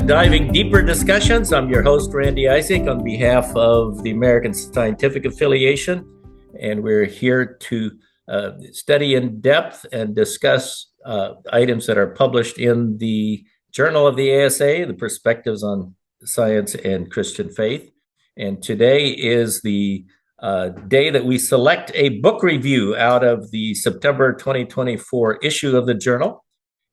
Diving Deeper Discussions. I'm your host, Randy Isaac, on behalf of the American Scientific Affiliation, and we're here to study in depth and discuss items that are published in the Journal of the ASA, the Perspectives on Science and Christian Faith. And today is the day that we select a book review out of the September 2024 issue of the journal.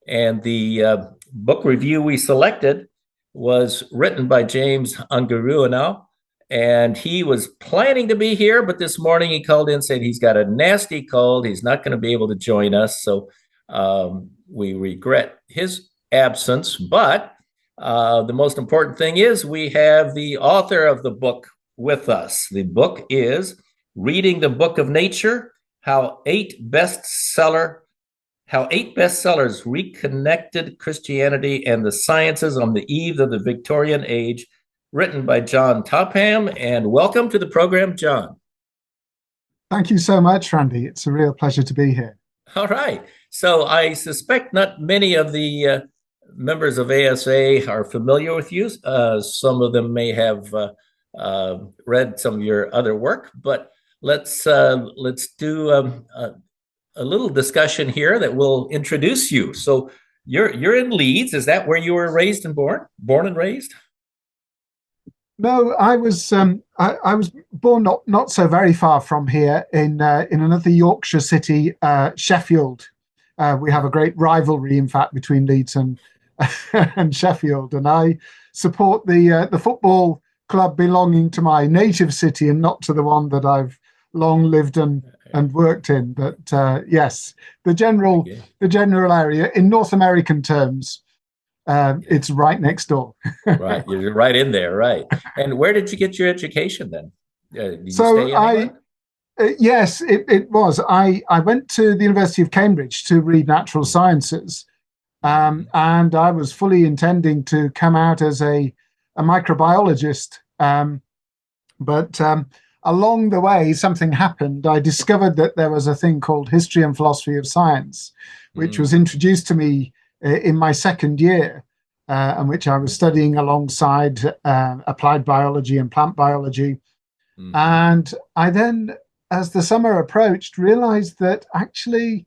And the book review we selected was written by James Ungureanu, and he was planning to be here, but this morning he called in saying he's got a nasty cold. He's not going to be able to join us, so we regret his absence. But the most important thing is we have the author of the book with us. The book is Reading the Book of Nature, How Eight Bestsellers Reconnected Christianity and the Sciences on the Eve of the Victorian Age, written by Jon Topham. And welcome to the program, Jon. Thank you so much, Randy. It's a real pleasure to be here. All right. So I suspect not many of the members of ASA are familiar with you. Some of them may have read some of your other work, but let's do a little discussion here that will introduce you. So you're in Leeds. Is that where you were raised and born and raised? No, I was born not so very far from here in another Yorkshire city, Sheffield. We have a great rivalry, in fact, between Leeds and Sheffield, and I support the football club belonging to my native city and not to the one that I've long lived and worked in. But yes, the general area in North American terms, it's right next door. Right, you're right in there, right? And where did you get your education then? Did you so stay anywhere? Yes, it was. I went to the University of Cambridge to read natural sciences, and I was fully intending to come out as a microbiologist, but along the way, something happened. I discovered that there was a thing called history and philosophy of science, which was introduced to me in my second year, and which I was studying alongside applied biology and plant biology. And I then, as the summer approached, realized that actually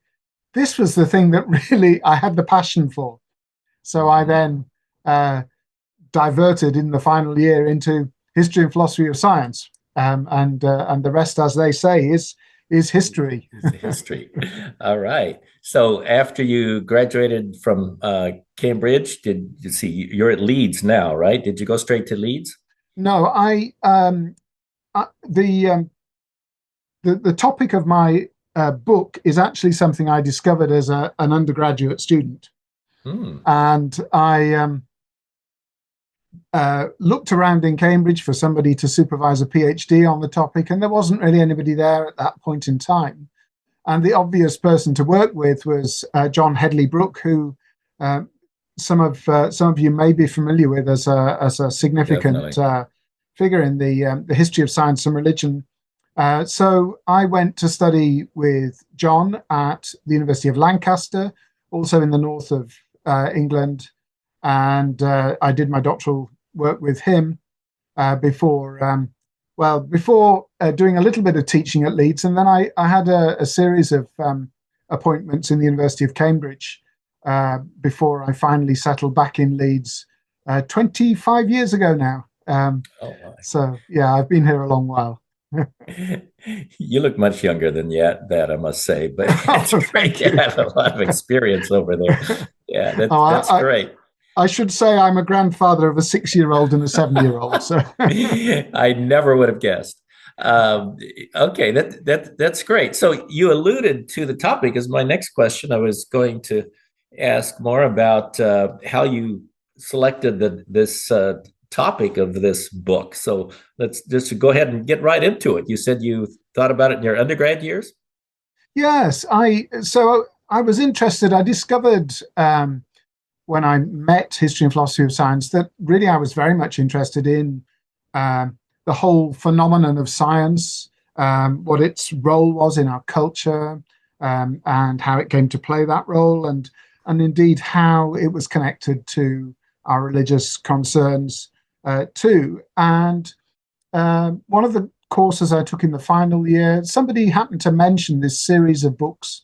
this was the thing that really I had the passion for. So I then diverted in the final year into history and philosophy of science. And the rest, as they say, is history. History. All right. So after you graduated from Cambridge, you're at Leeds now, right? Did you go straight to Leeds? No, the topic of my book is actually something I discovered as an undergraduate student, and I looked around in Cambridge for somebody to supervise a PhD on the topic, and there wasn't really anybody there at that point in time. And the obvious person to work with was John Headley Brooke, who some of you may be familiar with as a significant figure in the history of science and religion. So I went to study with John at the University of Lancaster, also in the north of England, and I did my doctoral work with him before doing a little bit of teaching at Leeds. And then I had a series of appointments in the University of Cambridge before I finally settled back in Leeds 25 years ago now. So, yeah, I've been here a long while. You look much younger than that, I must say. But it's great to have a lot of experience over there. Yeah, that's great. I should say I'm a grandfather of a 6-year-old and a 7-year-old. So I never would have guessed. Okay, that's great. So you alluded to the topic as my next question. I was going to ask more about how you selected this topic of this book. So let's just go ahead and get right into it. You said you thought about it in your undergrad years? Yes, I was interested. I discovered when I met history and philosophy of science that really I was very much interested in the whole phenomenon of science, what its role was in our culture, and how it came to play that role, and indeed how it was connected to our religious concerns too. And one of the courses I took in the final year, somebody happened to mention this series of books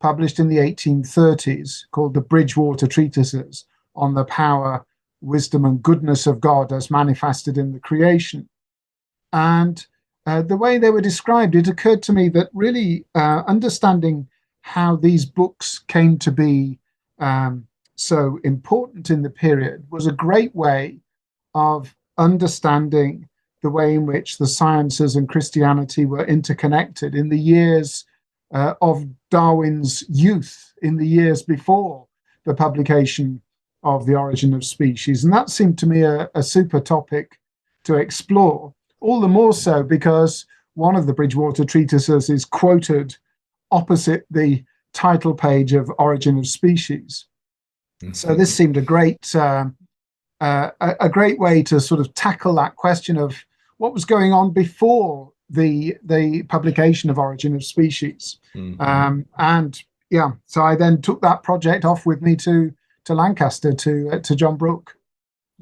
published in the 1830s called the Bridgewater Treatises on the power, wisdom, and goodness of God as manifested in the creation. And the way they were described, it occurred to me that really understanding how these books came to be so important in the period was a great way of understanding the way in which the sciences and Christianity were interconnected in the years of Darwin's youth, in the years before the publication of The Origin of Species. And that seemed to me a super topic to explore, all the more so because one of the Bridgewater treatises is quoted opposite the title page of Origin of Species. Mm-hmm. So this seemed a great way to sort of tackle that question of what was going on before the publication of Origin of Species. Mm-hmm. And yeah, so I then took that project off with me to Lancaster, to John Brooke.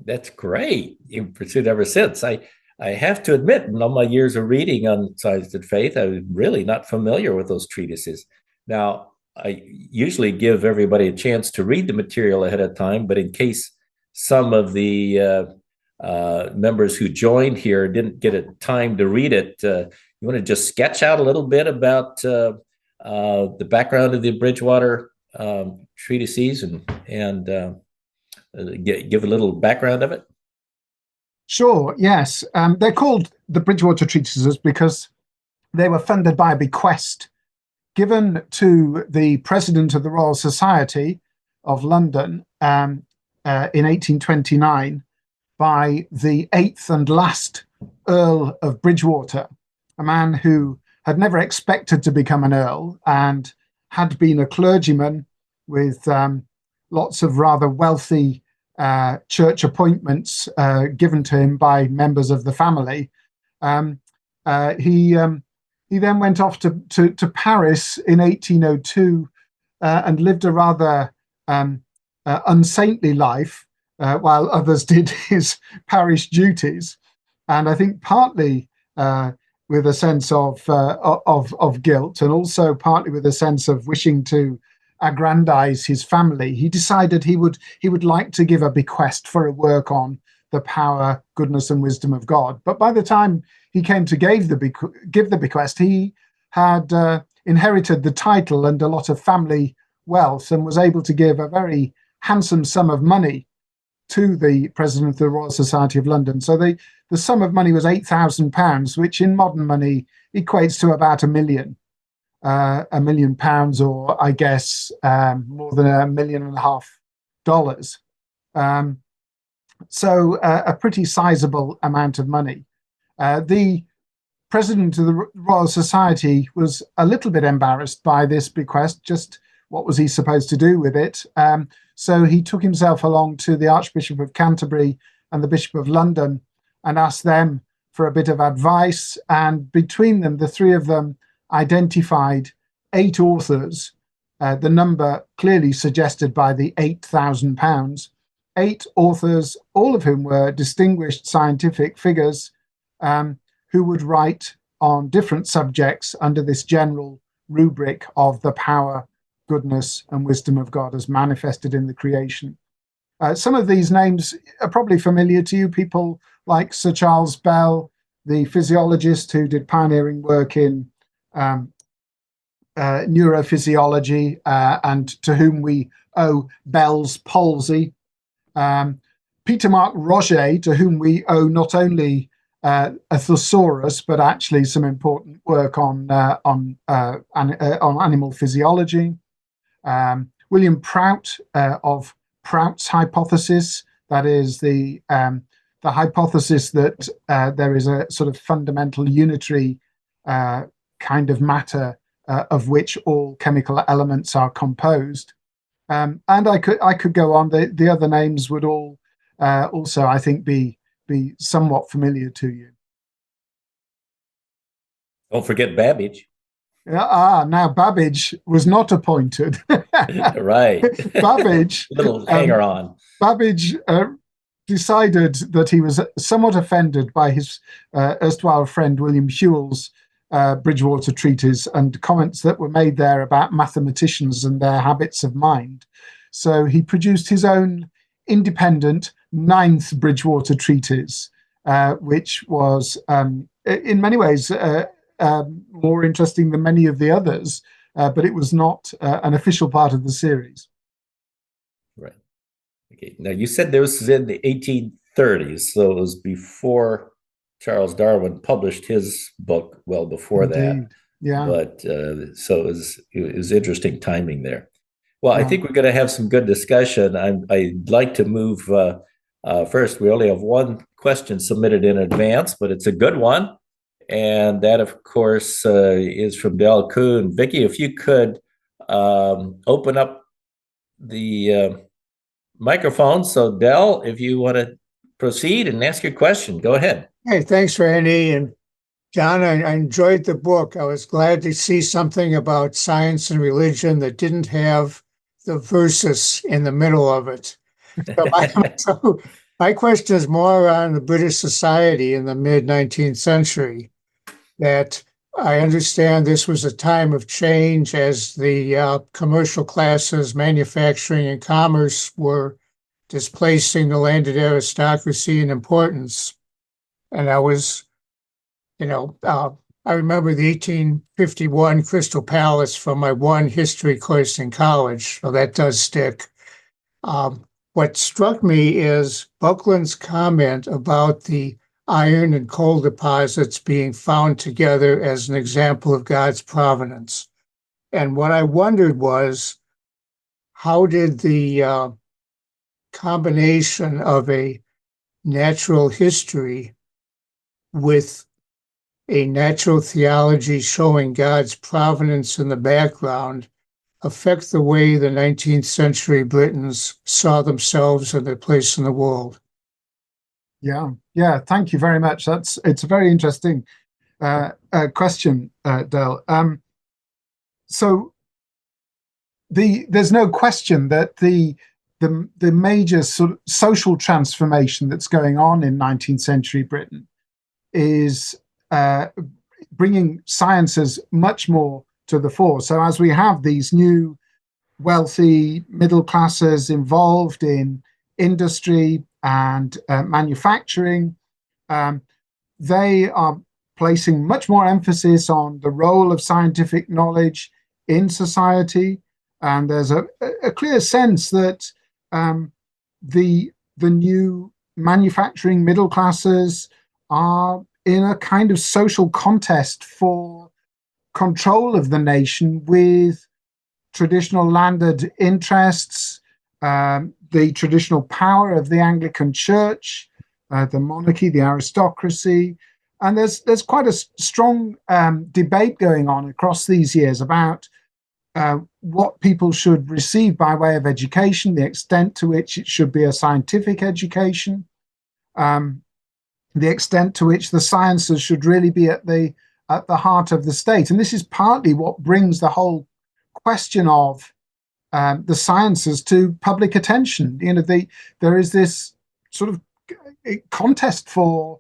That's great. You've pursued ever since. I have to admit, in all my years of reading on science and faith, I was really not familiar with those treatises. Now, I usually give everybody a chance to read the material ahead of time, but in case some of the members who joined here didn't get a time to read it, you want to just sketch out a little bit about the background of the Bridgewater treatises and give a little background of it? Sure, yes. They're called the Bridgewater Treatises because they were funded by a bequest given to the president of the Royal Society of London in 1829 by the 8th and last Earl of Bridgewater, a man who had never expected to become an earl and had been a clergyman with lots of rather wealthy church appointments given to him by members of the family. He then went off to Paris in 1802 and lived a rather unsaintly life while others did his parish duties. And I think partly with a sense of guilt, and also partly with a sense of wishing to aggrandize his family, he decided he would like to give a bequest for a work on the power, goodness, and wisdom of God. But by the time he came to give the bequest, he had inherited the title and a lot of family wealth, and was able to give a very handsome sum of money to the president of the Royal Society of London. So the sum of money was £8,000, which in modern money equates to about £1 million. £1 million, or I guess more than $1.5 million. So a pretty sizable amount of money. The president of the Royal Society was a little bit embarrassed by this bequest. Just what was he supposed to do with it? So he took himself along to the Archbishop of Canterbury and the Bishop of London and asked them for a bit of advice. And between them, the three of them identified 8 authors, the number clearly suggested by the £8,000, 8 authors, all of whom were distinguished scientific figures who would write on different subjects under this general rubric of the power, goodness, and wisdom of God as manifested in the creation. Some of these names are probably familiar to you, people like Sir Charles Bell, the physiologist who did pioneering work in neurophysiology, and to whom we owe Bell's palsy. Peter Mark Roget, to whom we owe not only a thesaurus, but actually some important work on animal physiology. William Prout of Prout's hypothesis, that is the hypothesis that there is a sort of fundamental unitary kind of matter of which all chemical elements are composed. And I could go on. The other names would all also, I think, be somewhat familiar to you. Don't forget Babbage. Now Babbage was not appointed. Right. Babbage. Little hanger on. Babbage decided that he was somewhat offended by his erstwhile friend William Whewell's Bridgewater Treatise and comments that were made there about mathematicians and their habits of mind. So he produced his own independent ninth Bridgewater Treatise, which was in many ways more interesting than many of the others, but it was not an official part of the series. Right. Okay. Now, you said this was in the 1830s, so it was before Charles Darwin published his book, well before Indeed. that. Yeah. But so it was interesting timing there. Well, I Yeah. think we're going to have some good discussion. I'd like to move first. We only have one question submitted in advance, but it's a good one. And that, of course, is from Del Kuhn. Vicki, if you could open up the microphone. So, Del, if you want to proceed and ask your question, go ahead. Hey, thanks, Randy. And John, I enjoyed the book. I was glad to see something about science and religion that didn't have the versus in the middle of it. So my question is more on the British society in the mid-19th century, that I understand this was a time of change as the commercial classes, manufacturing and commerce were displacing the landed aristocracy in importance. And I was, I remember the 1851 Crystal Palace from my one history course in college, so that does stick. What struck me is Buckland's comment about the iron and coal deposits being found together as an example of God's providence. And what I wondered was, how did the combination of a natural history with a natural theology showing God's providence in the background affect the way the 19th century Britons saw themselves and their place in the world? Yeah. Thank you very much. It's a very interesting question, Del. So there's no question that the major sort of social transformation that's going on in 19th century Britain is bringing sciences much more to the fore. So as we have these new wealthy middle classes involved in industry and manufacturing, they are placing much more emphasis on the role of scientific knowledge in society. And there's a clear sense that the new manufacturing middle classes are in a kind of social contest for control of the nation with traditional landed interests, the traditional power of the Anglican Church, the monarchy, the aristocracy. And there's quite a strong debate going on across these years about what people should receive by way of education, the extent to which it should be a scientific education, the extent to which the sciences should really be at the heart of the state. And this is partly what brings the whole question of the sciences to public attention. There is this sort of contest for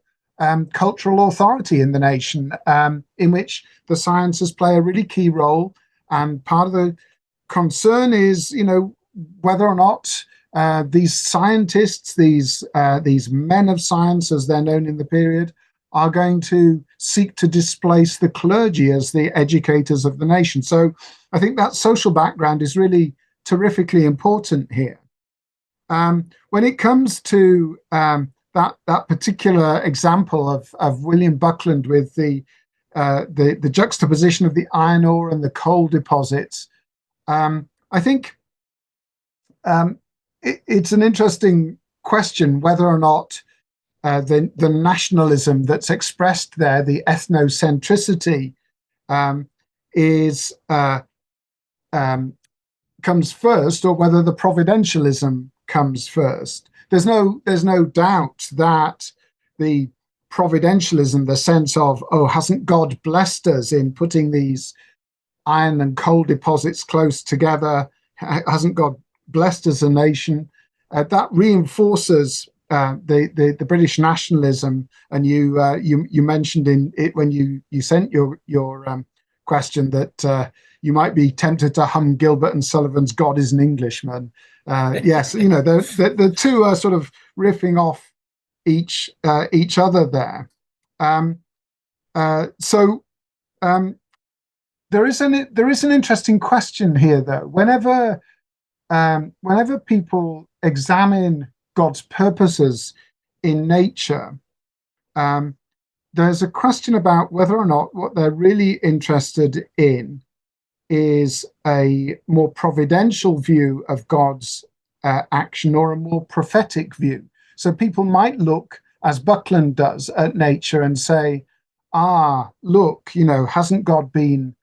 cultural authority in the nation, in which the sciences play a really key role. And part of the concern is, whether or not these scientists, these men of science, as they're known in the period, are going to seek to displace the clergy as the educators of the nation. So I think that social background is really terrifically important here. When it comes to that particular example of William Buckland with the juxtaposition of the iron ore and the coal deposits, I think it's an interesting question whether or not the nationalism that's expressed there, the ethnocentricity, comes first, or whether the providentialism comes first. There's no doubt that the providentialism, the sense of, hasn't God blessed us in putting these iron and coal deposits close together? Hasn't God blessed us a nation? That reinforces the British nationalism, and you mentioned in it when you sent your question that you might be tempted to hum Gilbert and Sullivan's "God is an Englishman." Yes, the two are sort of riffing off each other there. So there is an interesting question here, though. Whenever people examine God's purposes in nature, there's a question about whether or not what they're really interested in is a more providential view of God's action or a more prophetic view. So people might look, as Buckland does, at nature and say, look, hasn't God been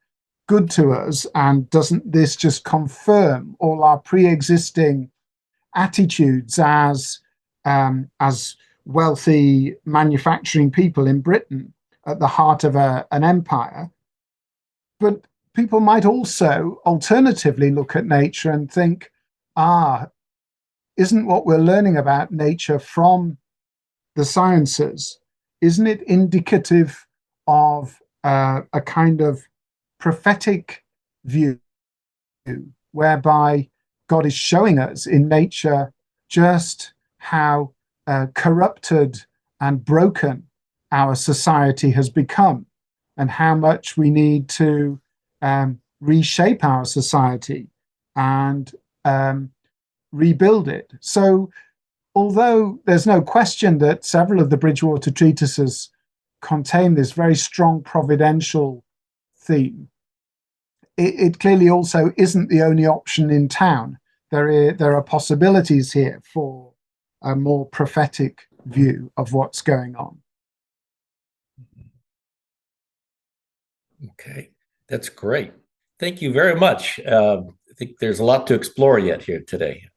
good to us? And doesn't this just confirm all our pre-existing attitudes as wealthy manufacturing people in Britain at the heart of an empire? But people might also alternatively look at nature and think, isn't what we're learning about nature from the sciences, isn't it indicative of a kind of prophetic view whereby God is showing us in nature just how corrupted and broken our society has become, and how much we need to reshape our society and rebuild it. So, although there's no question that several of the Bridgewater Treatises contain this very strong providential theme, it clearly also isn't the only option in town. There are possibilities here for a more prophetic view of what's going on. Okay, that's great. Thank you very much. I think there's a lot to explore yet here today.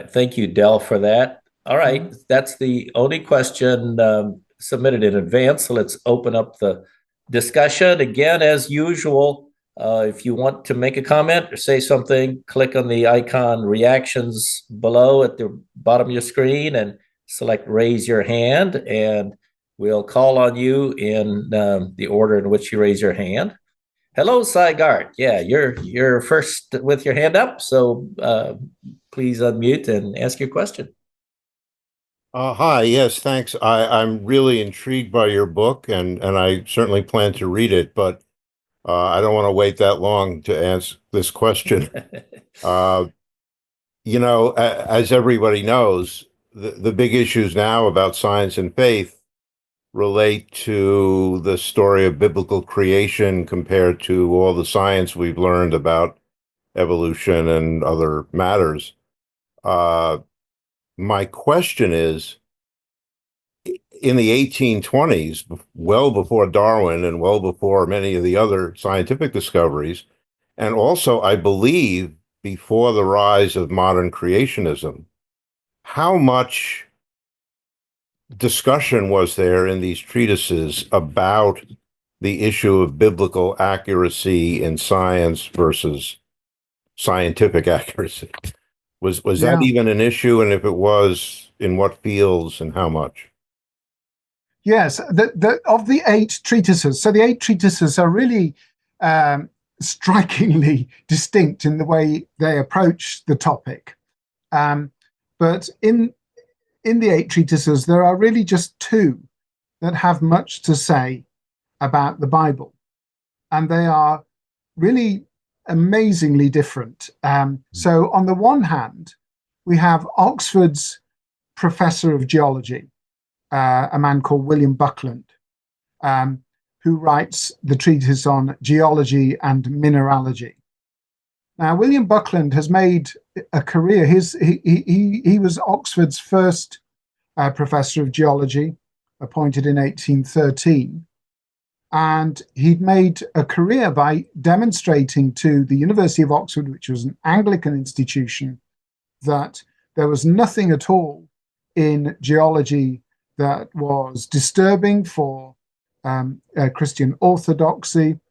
Thank you, Del, for that. All right, that's the only question submitted in advance. So let's open up the discussion. Again, as usual, if you want to make a comment or say something, click on the icon reactions below at the bottom of your screen and select raise your hand, and we'll call on you in the order in which you raise your hand. Hello, Sygart. Yeah, you're first with your hand up, so please unmute and ask your question. Hi, yes, thanks. I'm really intrigued by your book, and I certainly plan to read it, but I don't want to wait that long to answer this question. As everybody knows, the big issues now about science and faith relate to the story of biblical creation compared to all the science we've learned about evolution and other matters. My question is, in the 1820s, well before Darwin and well before many of the other scientific discoveries, and also, I believe, before the rise of modern creationism, how much discussion was there in these treatises about the issue of biblical accuracy in science versus scientific accuracy? Was that even an issue? And if it was, in what fields and how much? Yes, of the 8 treatises, so the 8 treatises are really strikingly distinct in the way they approach the topic. But in the 8 treatises, there are really just 2 that have much to say about the Bible. And they are really amazingly different. So on the one hand, we have Oxford's professor of geology, a man called William Buckland, who writes the treatise on geology and mineralogy. Now, William Buckland has made a career. He was Oxford's first professor of geology, appointed in 1813. And he'd made a career by demonstrating to the University of Oxford, which was an Anglican institution, that there was nothing at all in geology that was disturbing for Christian orthodoxy.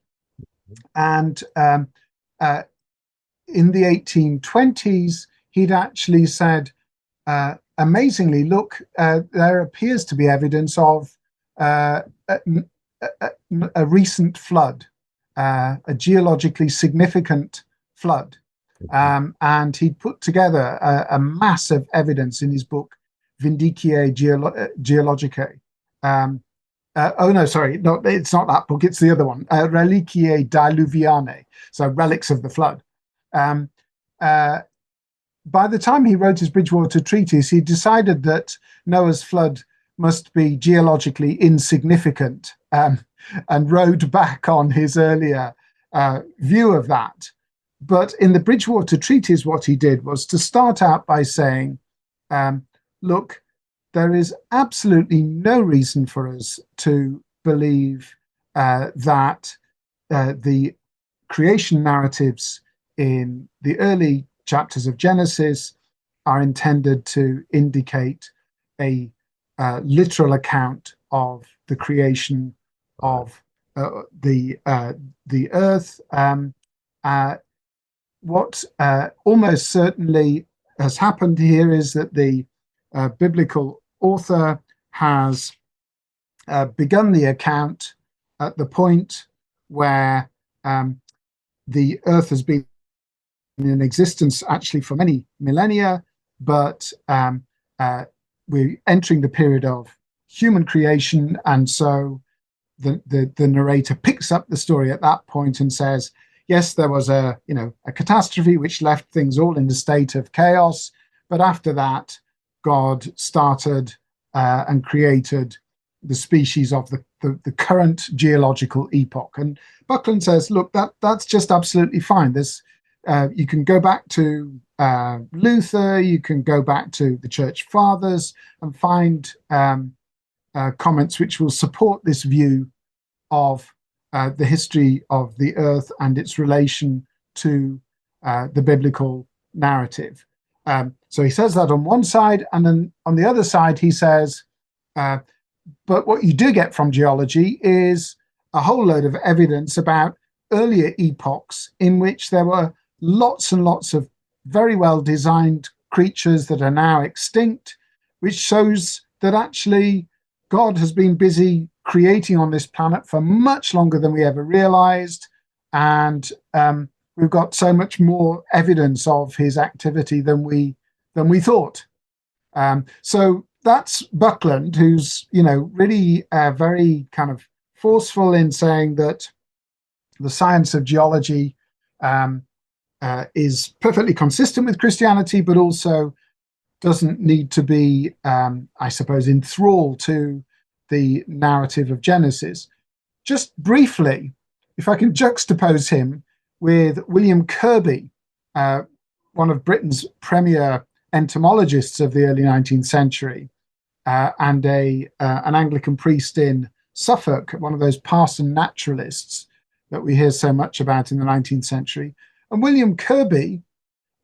And in the 1820s, he'd actually said a amazingly, look, there appears to be evidence of a recent flood, a geologically significant flood. And he put together a mass of evidence in his book, Vindiciae Geologicae. Oh, no, sorry, no, it's not that book, it's the other one, Reliquiae Diluvianae, so relics of the flood. By the time he wrote his Bridgewater Treatise, he decided that Noah's flood must be geologically insignificant, and rode back on his earlier view of that. But in the Bridgewater Treatise, what he did was to start out by saying, look, there is absolutely no reason for us to believe that the creation narratives in the early chapters of Genesis are intended to indicate a literal account of the creation of the earth. What almost certainly has happened here is that the biblical author has begun the account at the point where the earth has been in existence actually for many millennia, but we're entering the period of human creation, and so the narrator picks up the story at that point and says, yes, there was a catastrophe which left things all in a state of chaos, but after that, God started and created the species of the current geological epoch. And Buckland says, look, that's just absolutely fine. There's you can go back to Luther, you can go back to the Church Fathers and find comments which will support this view of the history of the earth and its relation to the biblical narrative. So he says that on one side, and then on the other side he says, but what you do get from geology is a whole load of evidence about earlier epochs in which there were lots and lots of very well designed creatures that are now extinct, which shows that actually God has been busy creating on this planet for much longer than we ever realized. And we've got so much more evidence of his activity than we thought. So that's Buckland, who's, really very kind of forceful in saying that the science of geology is perfectly consistent with Christianity, but also doesn't need to be, I suppose, enthralled to the narrative of Genesis. Just briefly, if I can juxtapose him with William Kirby, one of Britain's premier entomologists of the early 19th century, and an Anglican priest in Suffolk, one of those parson naturalists that we hear so much about in the 19th century. And William Kirby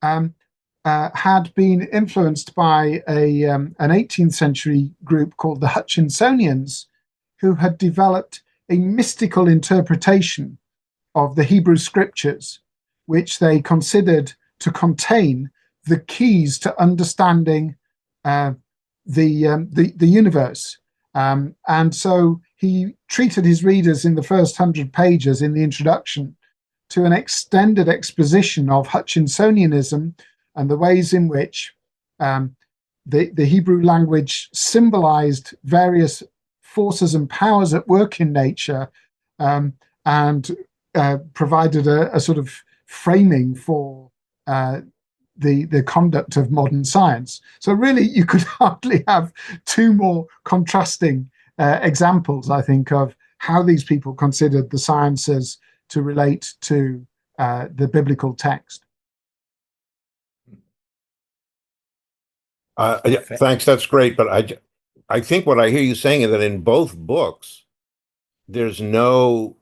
had been influenced by an 18th century group called the Hutchinsonians, who had developed a mystical interpretation of the Hebrew scriptures, which they considered to contain the keys to understanding the universe. And so he treated his readers in the first 100 pages in the introduction to an extended exposition of Hutchinsonianism and the ways in which the Hebrew language symbolized various forces and powers at work in nature, and provided a sort of framing for the conduct of modern science. So really, you could hardly have two more contrasting examples, I think, of how these people considered the sciences to relate to the biblical text. Thanks, that's great. But I think what I hear you saying is that in both books, there's no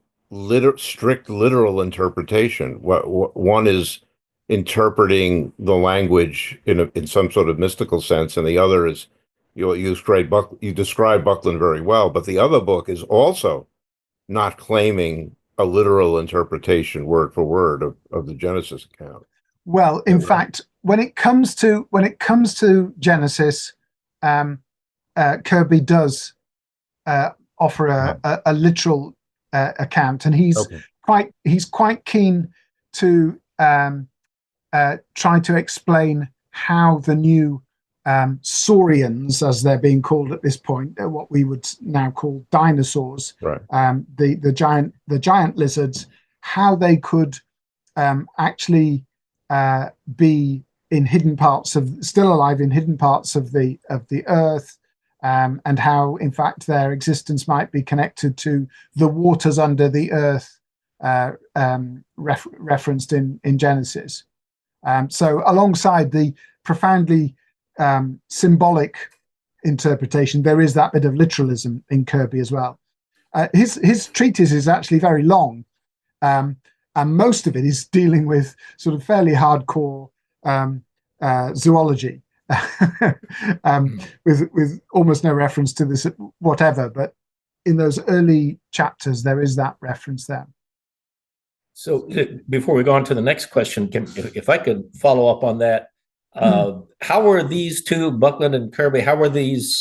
strict literal interpretation. One is interpreting the language in some sort of mystical sense, and the other is you describe Buckland very well. But the other book is also not claiming a literal interpretation, word for word, of the Genesis account. Well, in fact, when it comes to Genesis, Kirby does offer a literal account, and he's quite keen to try to explain how the new saurians, as they're being called at this point, what we would now call dinosaurs, right. The giant lizards, how they could actually be in hidden parts of, still alive in hidden parts of the earth, and how in fact their existence might be connected to the waters under the earth referenced in Genesis. So alongside the profoundly symbolic interpretation, there is that bit of literalism in Kirby as well. His treatise is actually very long, and most of it is dealing with sort of fairly hardcore zoology, with almost no reference to this whatever. But in those early chapters, there is that reference there. So before we go on to the next question, if I could follow up on that, how were these two, Buckland and Kirby, how were these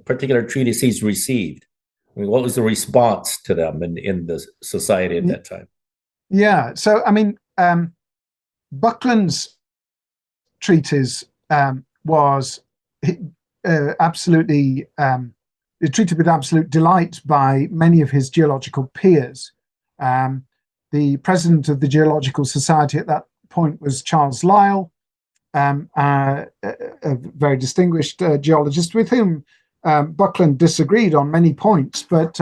particular treatises received? I mean, what was the response to them in the society at that time? Yeah, so I mean, Buckland's treatise was absolutely treated with absolute delight by many of his geological peers. The president of the Geological Society at that point was Charles Lyell, a very distinguished geologist with whom Buckland disagreed on many points, but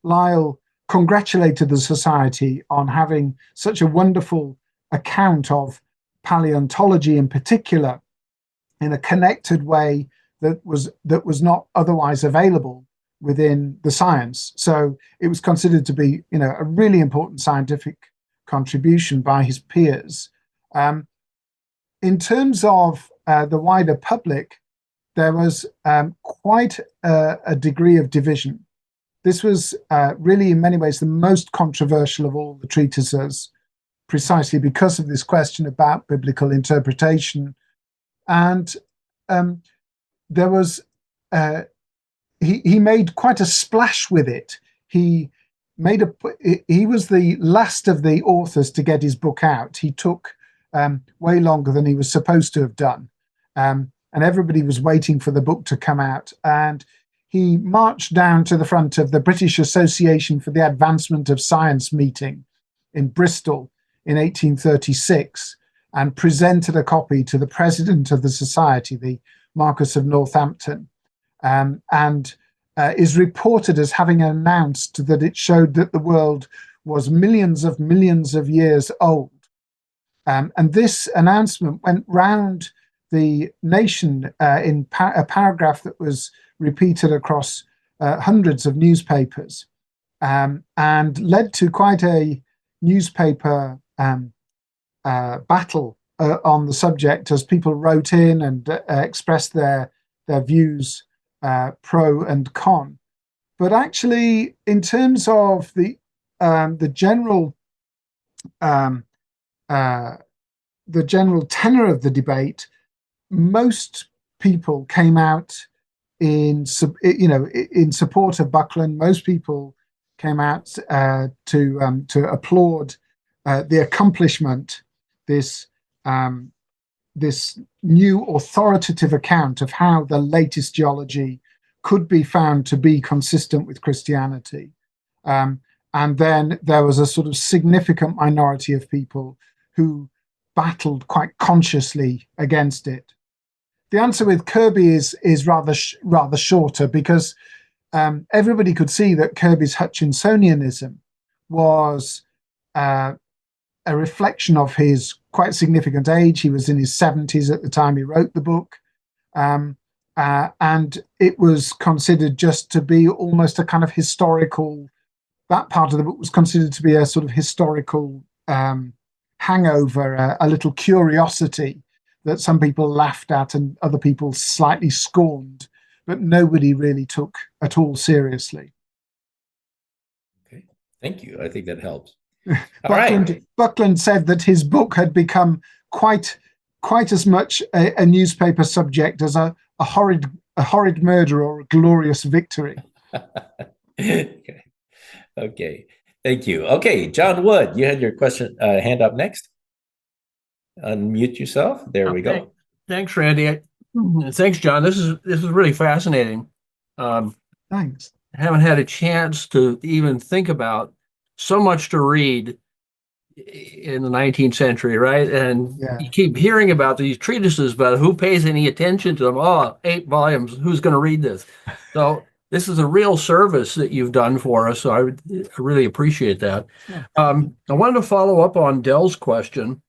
Lyell congratulated the Society on having such a wonderful account of paleontology in particular in a connected way that was not otherwise available within the science. So it was considered to be, a really important scientific contribution by his peers. In terms of the wider public, there was quite a degree of division. This was really, in many ways, the most controversial of all the treatises, precisely because of this question about biblical interpretation. And there was he made quite a splash with it. He was the last of the authors to get his book out. He took way longer than he was supposed to have done, and everybody was waiting for the book to come out. And he marched down to the front of the British Association for the Advancement of Science meeting in Bristol in 1836 and presented a copy to the president of the society, the Marquess of Northampton, and is reported as having announced that it showed that the world was millions of years old. And this announcement went round the nation in a paragraph that was repeated across hundreds of newspapers, and led to quite a newspaper battle on the subject, as people wrote in and expressed their views, pro and con. But actually, in terms of the general tenor of the debate, most people came out in support of Buckland. Most people came out to applaud the accomplishment, this new authoritative account of how the latest geology could be found to be consistent with Christianity. And then there was a sort of significant minority of people who battled quite consciously against it. The answer with Kirby is rather shorter, because everybody could see that Kirby's Hutchinsonianism was a reflection of his quite significant age. He was in his 70s at the time he wrote the book, and it was considered just to be almost a kind of historical. That part of the book was considered to be a sort of historical hangover, a little curiosity that some people laughed at and other people slightly scorned, but nobody really took at all seriously. Okay, thank you. I think that helps. Buckland said that his book had become quite as much a newspaper subject as a horrid a horrid murder or a glorious victory. Okay. Okay. Thank you. Okay, John Wood, you had your question hand up next. Unmute yourself. There we go. Thanks, Randy. Thanks, John. This is really fascinating. Thanks. I haven't had a chance to even think about so much to read in the 19th century, right? And you keep hearing about these treatises, but who pays any attention to them? Oh, 8 volumes. Who's going to read this? So this is a real service that you've done for us. So I really appreciate that. Yeah. I wanted to follow up on Dell's question,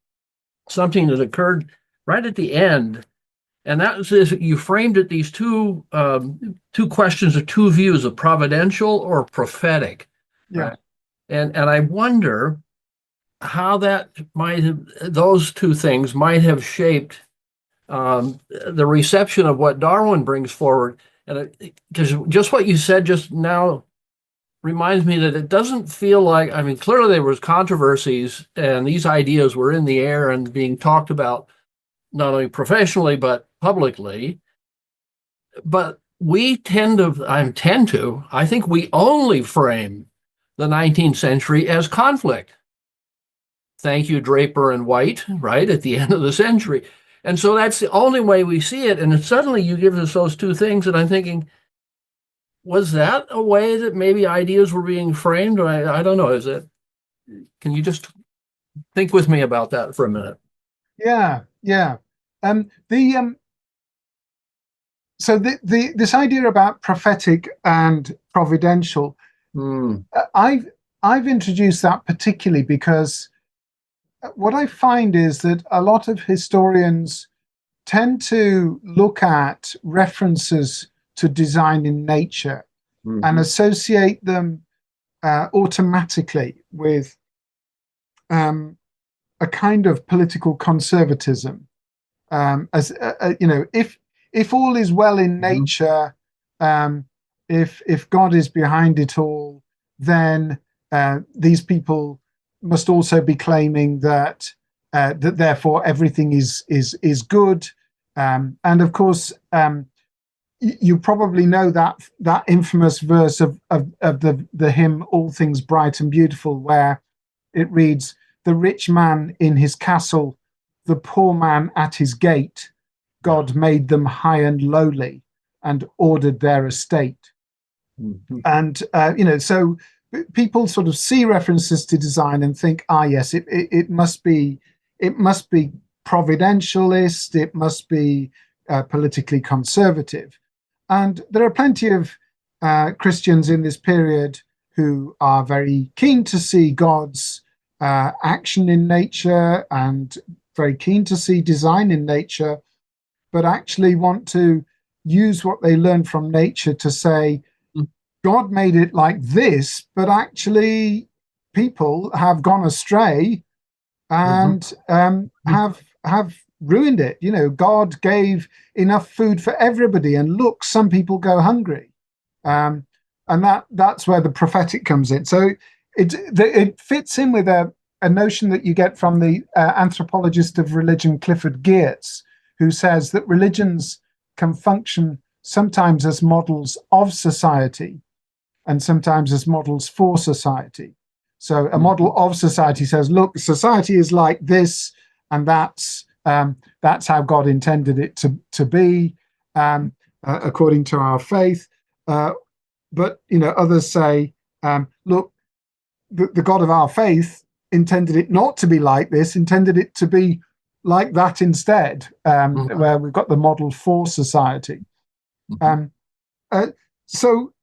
something that occurred right at the end. And that was this, you framed it these two questions or two views of providential or prophetic. Yeah. Right? And I wonder how that might have, those two things might have shaped the reception of what Darwin brings forward. And because just what you said just now reminds me that it doesn't feel like, I mean, clearly there was controversies and these ideas were in the air and being talked about not only professionally, but publicly. But we I think we only frame the 19th century as conflict. Thank you, Draper and White, right, at the end of the century. And so that's the only way we see it. And then suddenly you give us those two things, and I'm thinking, was that a way that maybe ideas were being framed? Or I don't know. Can you just think with me about that for a minute? Yeah. So this idea about prophetic and providential, I've introduced that particularly because what I find is that a lot of historians tend to look at references to design in nature and associate them automatically with a kind of political conservatism. As you know, if all is well in nature, if God is behind it all, then these people must also be claiming that that therefore everything is good. And of course, you probably know that infamous verse of the hymn "All Things Bright and Beautiful," where it reads, "The rich man in his castle, the poor man at his gate, God made them high and lowly and ordered their estate." And so people sort of see references to design and think, yes, it must be providentialist, it must be politically conservative. And there are plenty of Christians in this period who are very keen to see God's action in nature and very keen to see design in nature, but actually want to use what they learn from nature to say, God made it like this, but actually people have gone astray and have ruined it. You know, God gave enough food for everybody, and look, some people go hungry. And that's where the prophetic comes in. So it fits in with a notion that you get from the anthropologist of religion, Clifford Geertz, who says that religions can function sometimes as models of society and sometimes as models for society. So a model of society says, look, society is like this, and that's how God intended it to be, according to our faith. But others say, look, the God of our faith intended it not to be like this, intended it to be like that instead, where we've got the model for society. So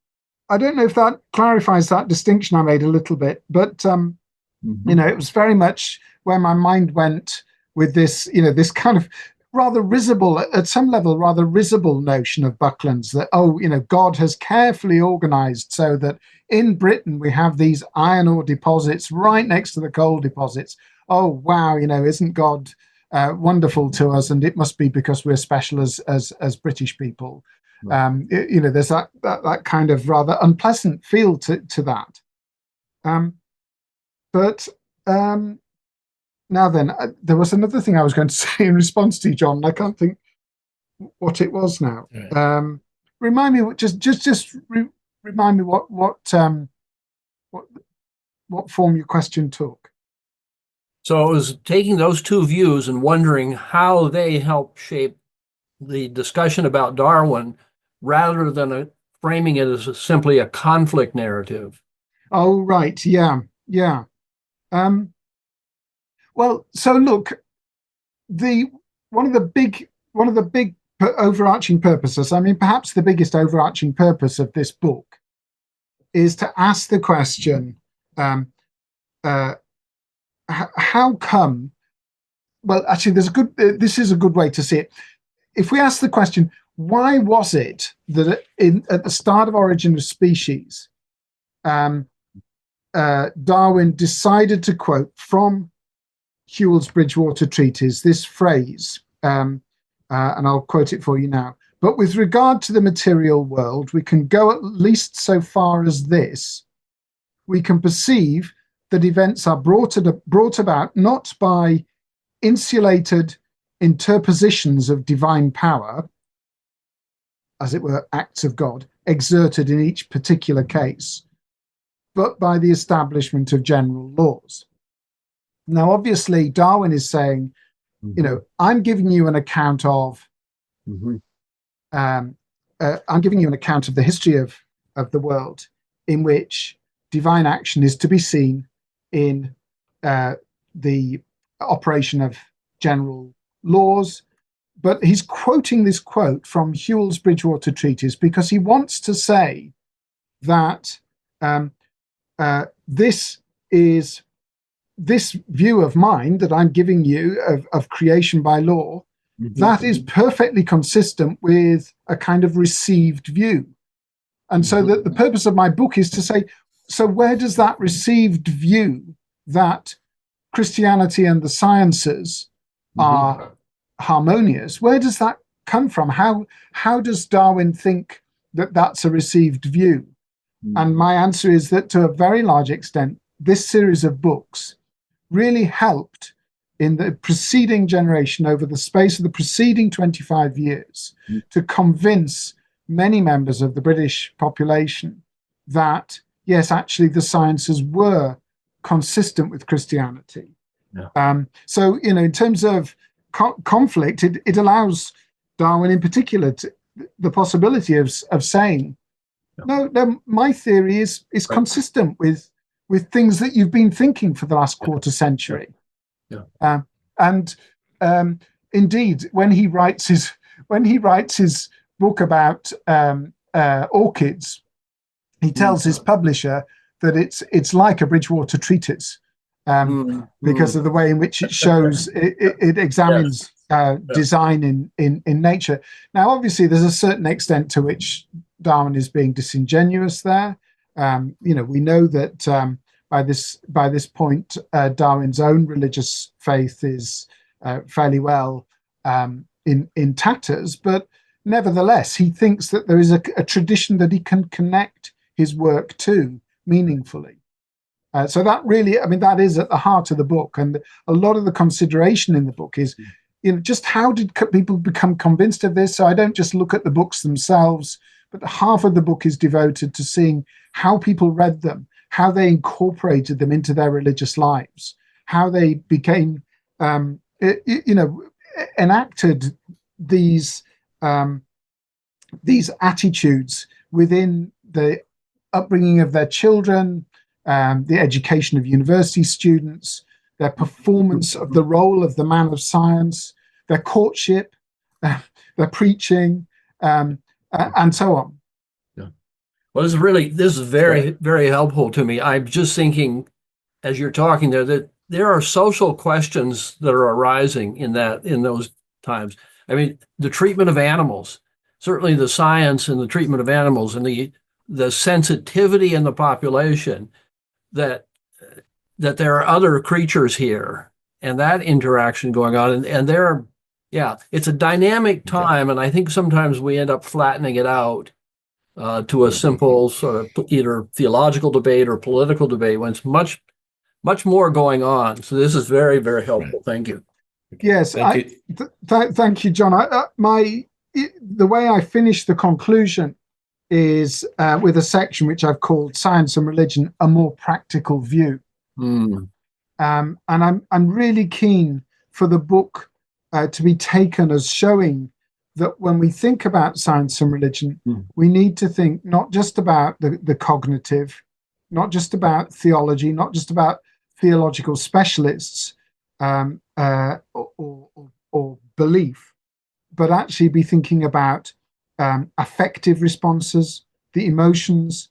I don't know if that clarifies that distinction I made a little bit, but it was very much where my mind went with this, this kind of rather risible, at some level, rather risible notion of Buckland's that, God has carefully organized so that in Britain we have these iron ore deposits right next to the coal deposits. Oh, wow, isn't God wonderful to us? And it must be because we're special as British people. There's that kind of rather unpleasant feel to that. But now then, there was another thing I was going to say in response to you, John. I can't think what it was now. remind me, remind me what form your question took. So it was taking those two views and wondering how they help shape the discussion about Darwin rather than framing it as simply a conflict narrative. Oh, right. Yeah. Yeah. Well, so look, one of the big overarching purposes, I mean, perhaps the biggest overarching purpose of this book is to ask the question, how come, well, actually, this is a good way to see it. If we ask the question, why was it that at the start of Origin of Species, Darwin decided to quote from Whewell's Bridgewater Treatise this phrase, and I'll quote it for you now. But with regard to the material world, we can go at least so far as this. We can perceive that events are brought about not by insulated interpositions of divine power, as it were, acts of God, exerted in each particular case, but by the establishment of general laws. Now, obviously, Darwin is saying, you know, I'm giving you an account of, I'm giving you an account of the history of the world in which divine action is to be seen in the operation of general laws. But he's quoting this quote from Whewell's Bridgewater Treatise because he wants to say that this view of mine that I'm giving you of creation by law, that is perfectly consistent with a kind of received view. And so that the purpose of my book is to say, so where does that received view that Christianity and the sciences are harmonious, where does that come from? How does Darwin think that that's a received view? And my answer is that to a very large extent, this series of books really helped in the preceding generation over the space of the preceding 25 years to convince many members of the British population that, yes, actually the sciences were consistent with Christianity. Yeah. So, you know, in terms of conflict, it allows Darwin in particular the possibility of saying, no, my theory is consistent with things that you've been thinking for the last quarter century. Yeah. Indeed, when he writes his book about orchids, he tells his publisher that it's like a Bridgewater Treatise because of the way in which it shows it examines design in nature. Now, obviously, there's a certain extent to which Darwin is being disingenuous there. You know, we know that by this point, Darwin's own religious faith is fairly well in tatters, but nevertheless, he thinks that there is a tradition that he can connect his work to meaningfully. So that really, I mean, that is at the heart of the book, and a lot of the consideration in the book is, you know, just how did people become convinced of this? So I don't just look at the books themselves, but half of the book is devoted to seeing how people read them, how they incorporated them into their religious lives, how they became, you know, enacted these attitudes within the upbringing of their children, the education of university students, their performance of the role of the man of science, their courtship, their preaching, and so on. Yeah. Well, this is very, very helpful to me. I'm just thinking, as you're talking there, that there are social questions that are arising in those times. I mean, the treatment of animals, certainly the science and the treatment of animals, and the sensitivity in the population that there are other creatures here, and that interaction going on, and it's a dynamic time, and I think sometimes we end up flattening it out to a simple sort of either theological debate or political debate when it's much more going on. So this is very, very helpful. Thank you. Yes, thank you, John. the way I finish the conclusion is with a section which I've called Science and Religion, a More Practical View. Mm. And I'm really keen for the book to be taken as showing that when we think about science and religion, we need to think not just about the cognitive, not just about theology, not just about theological specialists or belief, but actually be thinking about affective responses, the emotions,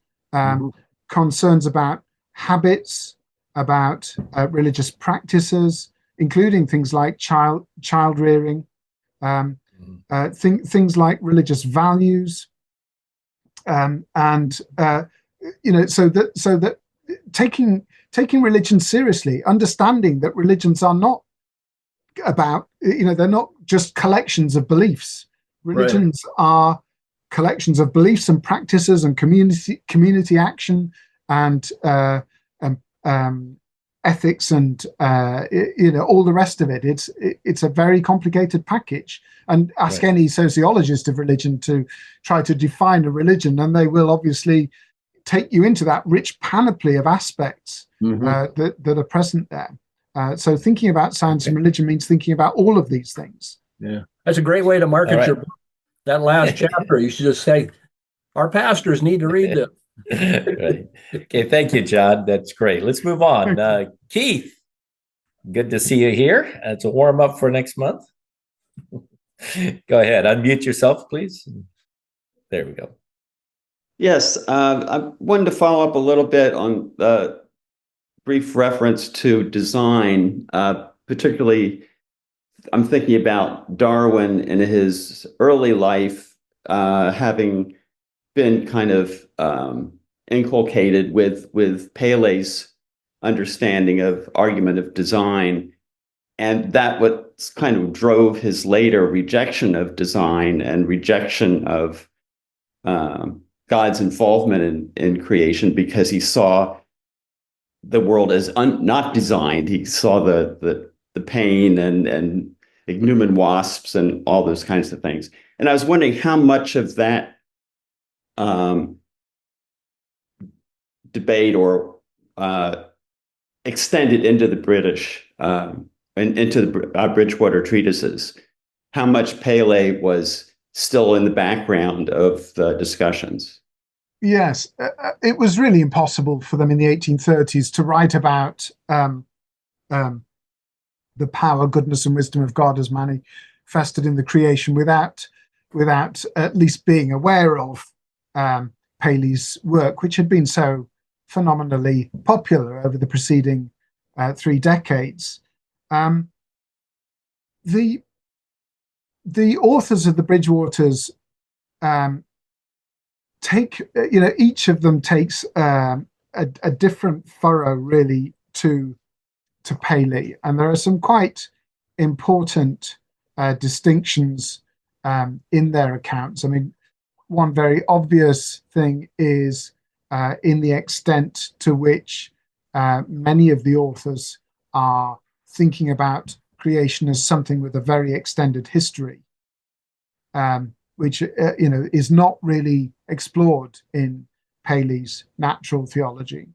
concerns about habits, about religious practices, including things like child rearing, things like religious values, so that taking religion seriously, understanding that religions are not about, they're not just collections of beliefs. Religions are collections of beliefs and practices and community action and ethics and all the rest of it. It's a very complicated package. And ask any sociologist of religion to try to define a religion, and they will obviously take you into that rich panoply of aspects that are present there. So thinking about science and religion means thinking about all of these things. Yeah, that's a great way to market your book. That last chapter, you should just say, our pastors need to read this. Right. Okay, thank you, John. That's great. Let's move on. Keith, good to see you here. It's a warm up for next month. Go ahead, unmute yourself, please. There we go. Yes, I wanted to follow up a little bit on the brief reference to design, particularly I'm thinking about Darwin in his early life, having been kind of inculcated with Paley's understanding of argument of design. And that what kind of drove his later rejection of design and rejection of God's involvement in creation, because he saw the world as not designed. He saw the pain and ignumine wasps and all those kinds of things. And I was wondering how much of that debate or extended into the British into the Bridgewater Treatises, how much Paley was still in the background of the discussions. Yes, it was really impossible for them in the 1830s to write about the power, goodness, and wisdom of God as manifested in the creation without at least being aware of Paley's work, which had been so phenomenally popular over the preceding 3 decades. The authors of the Bridgewaters take, each of them takes a different furrow really to Paley, and there are some quite important distinctions in their accounts. I mean, one very obvious thing is in the extent to which many of the authors are thinking about creation as something with a very extended history, which is not really explored in Paley's natural theology.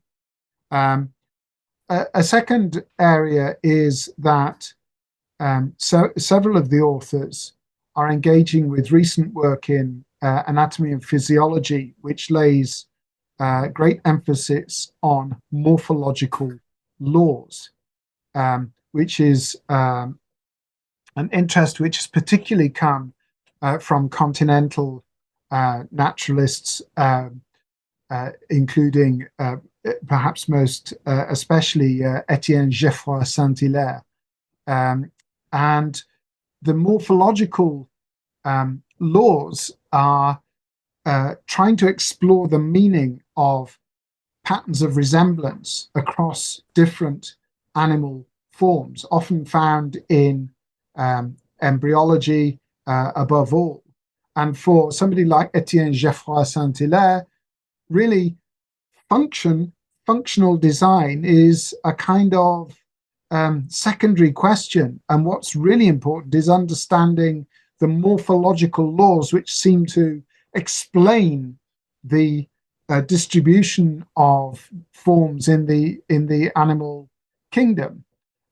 A second area is that several of the authors are engaging with recent work in anatomy and physiology, which lays great emphasis on morphological laws, which is an interest which has particularly come from continental naturalists, including perhaps most especially Etienne Geoffroy Saint-Hilaire. And the morphological laws are trying to explore the meaning of patterns of resemblance across different animal forms, often found in embryology above all. And for somebody like Etienne Geoffroy Saint-Hilaire, really functional design is a kind of secondary question. And what's really important is understanding the morphological laws which seem to explain the distribution of forms in the animal kingdom.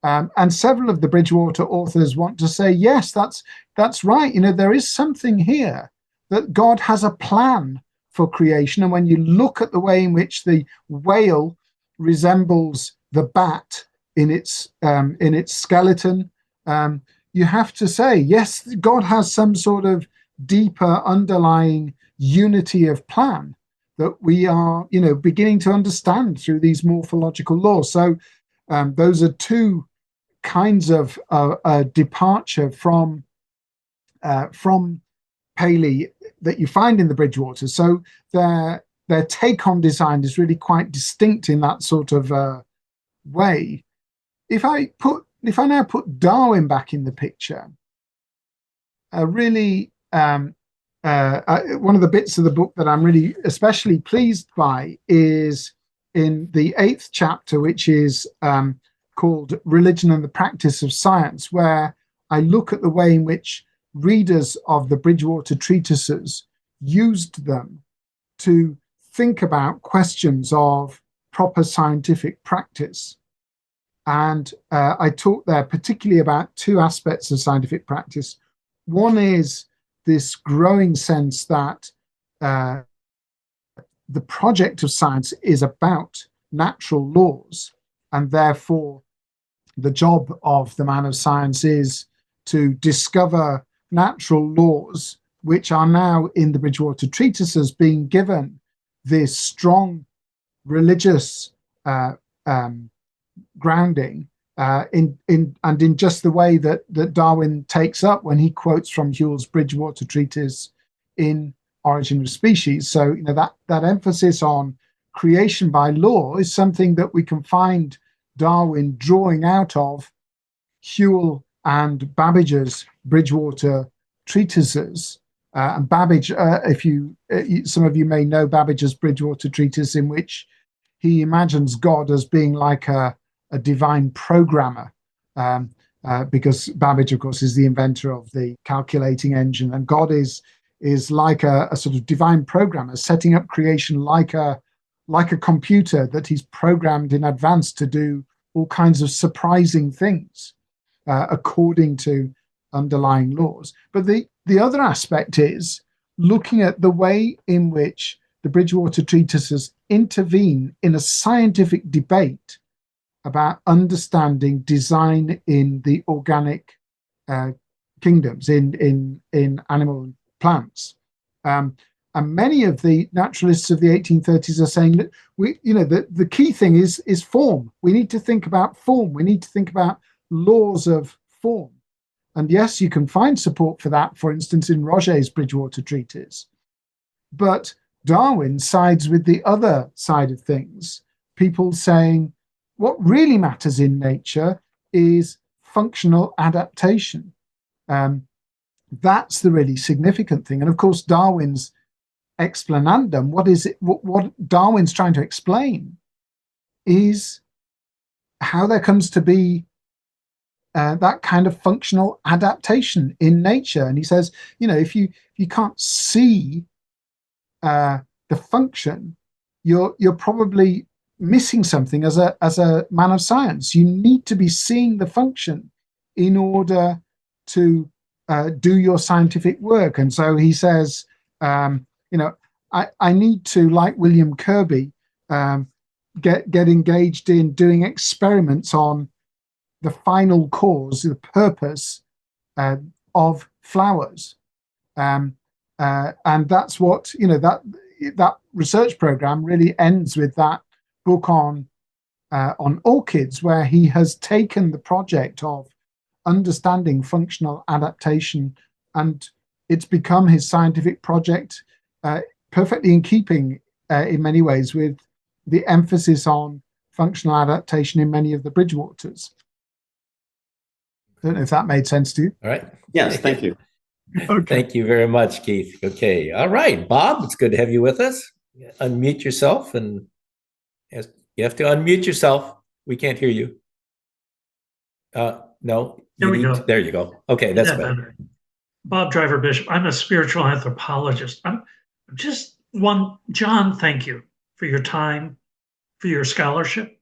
And several of the Bridgewater authors want to say, yes, that's right. There is something here, that God has a plan for creation. And when you look at the way in which the whale resembles the bat in its skeleton, you have to say, yes, God has some sort of deeper underlying unity of plan that we are, beginning to understand through these morphological laws. So those are two kinds of departure from Paley that you find in the Bridgewater. So their take on design is really quite distinct in that sort of way. If I now put Darwin back in the picture, really one of the bits of the book that I'm really especially pleased by is in the 8th chapter, which is called Religion and the Practice of Science, where I look at the way in which readers of the Bridgewater Treatises used them to think about questions of proper scientific practice. And I talk there particularly about two aspects of scientific practice. One is this growing sense that the project of science is about natural laws, and therefore the job of the man of science is to discover natural laws, which are now in the Bridgewater Treatises being given this strong religious grounding in just the way that Darwin takes up when he quotes from Whewell's Bridgewater Treatise in Origin of Species. So that emphasis on creation by law is something that we can find Darwin drawing out of Whewell and Babbage's Bridgewater Treatises. And Babbage, some of you may know Babbage's Bridgewater Treatise, in which he imagines God as being like a divine programmer, because Babbage, of course, is the inventor of the calculating engine, and God is like a sort of divine programmer, setting up creation like a computer that he's programmed in advance to do all kinds of surprising things according to underlying laws. But the other aspect is looking at the way in which the Bridgewater Treatises intervene in a scientific debate about understanding design in the organic kingdoms, in animal and plants. And many of the naturalists of the 1830s are saying that the key thing is form. We need to think about form. We need to think about laws of form. And yes, you can find support for that, for instance, in Roget's Bridgewater Treatise. But Darwin sides with the other side of things, people saying what really matters in nature is functional adaptation. That's the really significant thing. And of course, Darwin's explanandum, what Darwin's trying to explain is how there comes to be that kind of functional adaptation in nature. And he says, if you can't see the function, you're probably missing something as a man of science. You need to be seeing the function in order to do your scientific work. And so he says, I need to, like William Kirby, get engaged in doing experiments on the final cause, the purpose of flowers. And that's what, that research program really ends with that book on orchids, where he has taken the project of understanding functional adaptation, and it's become his scientific project, perfectly in keeping in many ways with the emphasis on functional adaptation in many of the Bridgewaters. I don't know if that made sense to you. All right. Yes, thank you. Okay. Thank you very much, Keith. Okay. All right, Bob, it's good to have you with us. Unmute yourself, and you have to unmute yourself. We can't hear you. No. There we go. There you go. Okay, that's better. Bob Driver Bishop. I'm a spiritual anthropologist. I'm just one, Jon, thank you for your time, for your scholarship.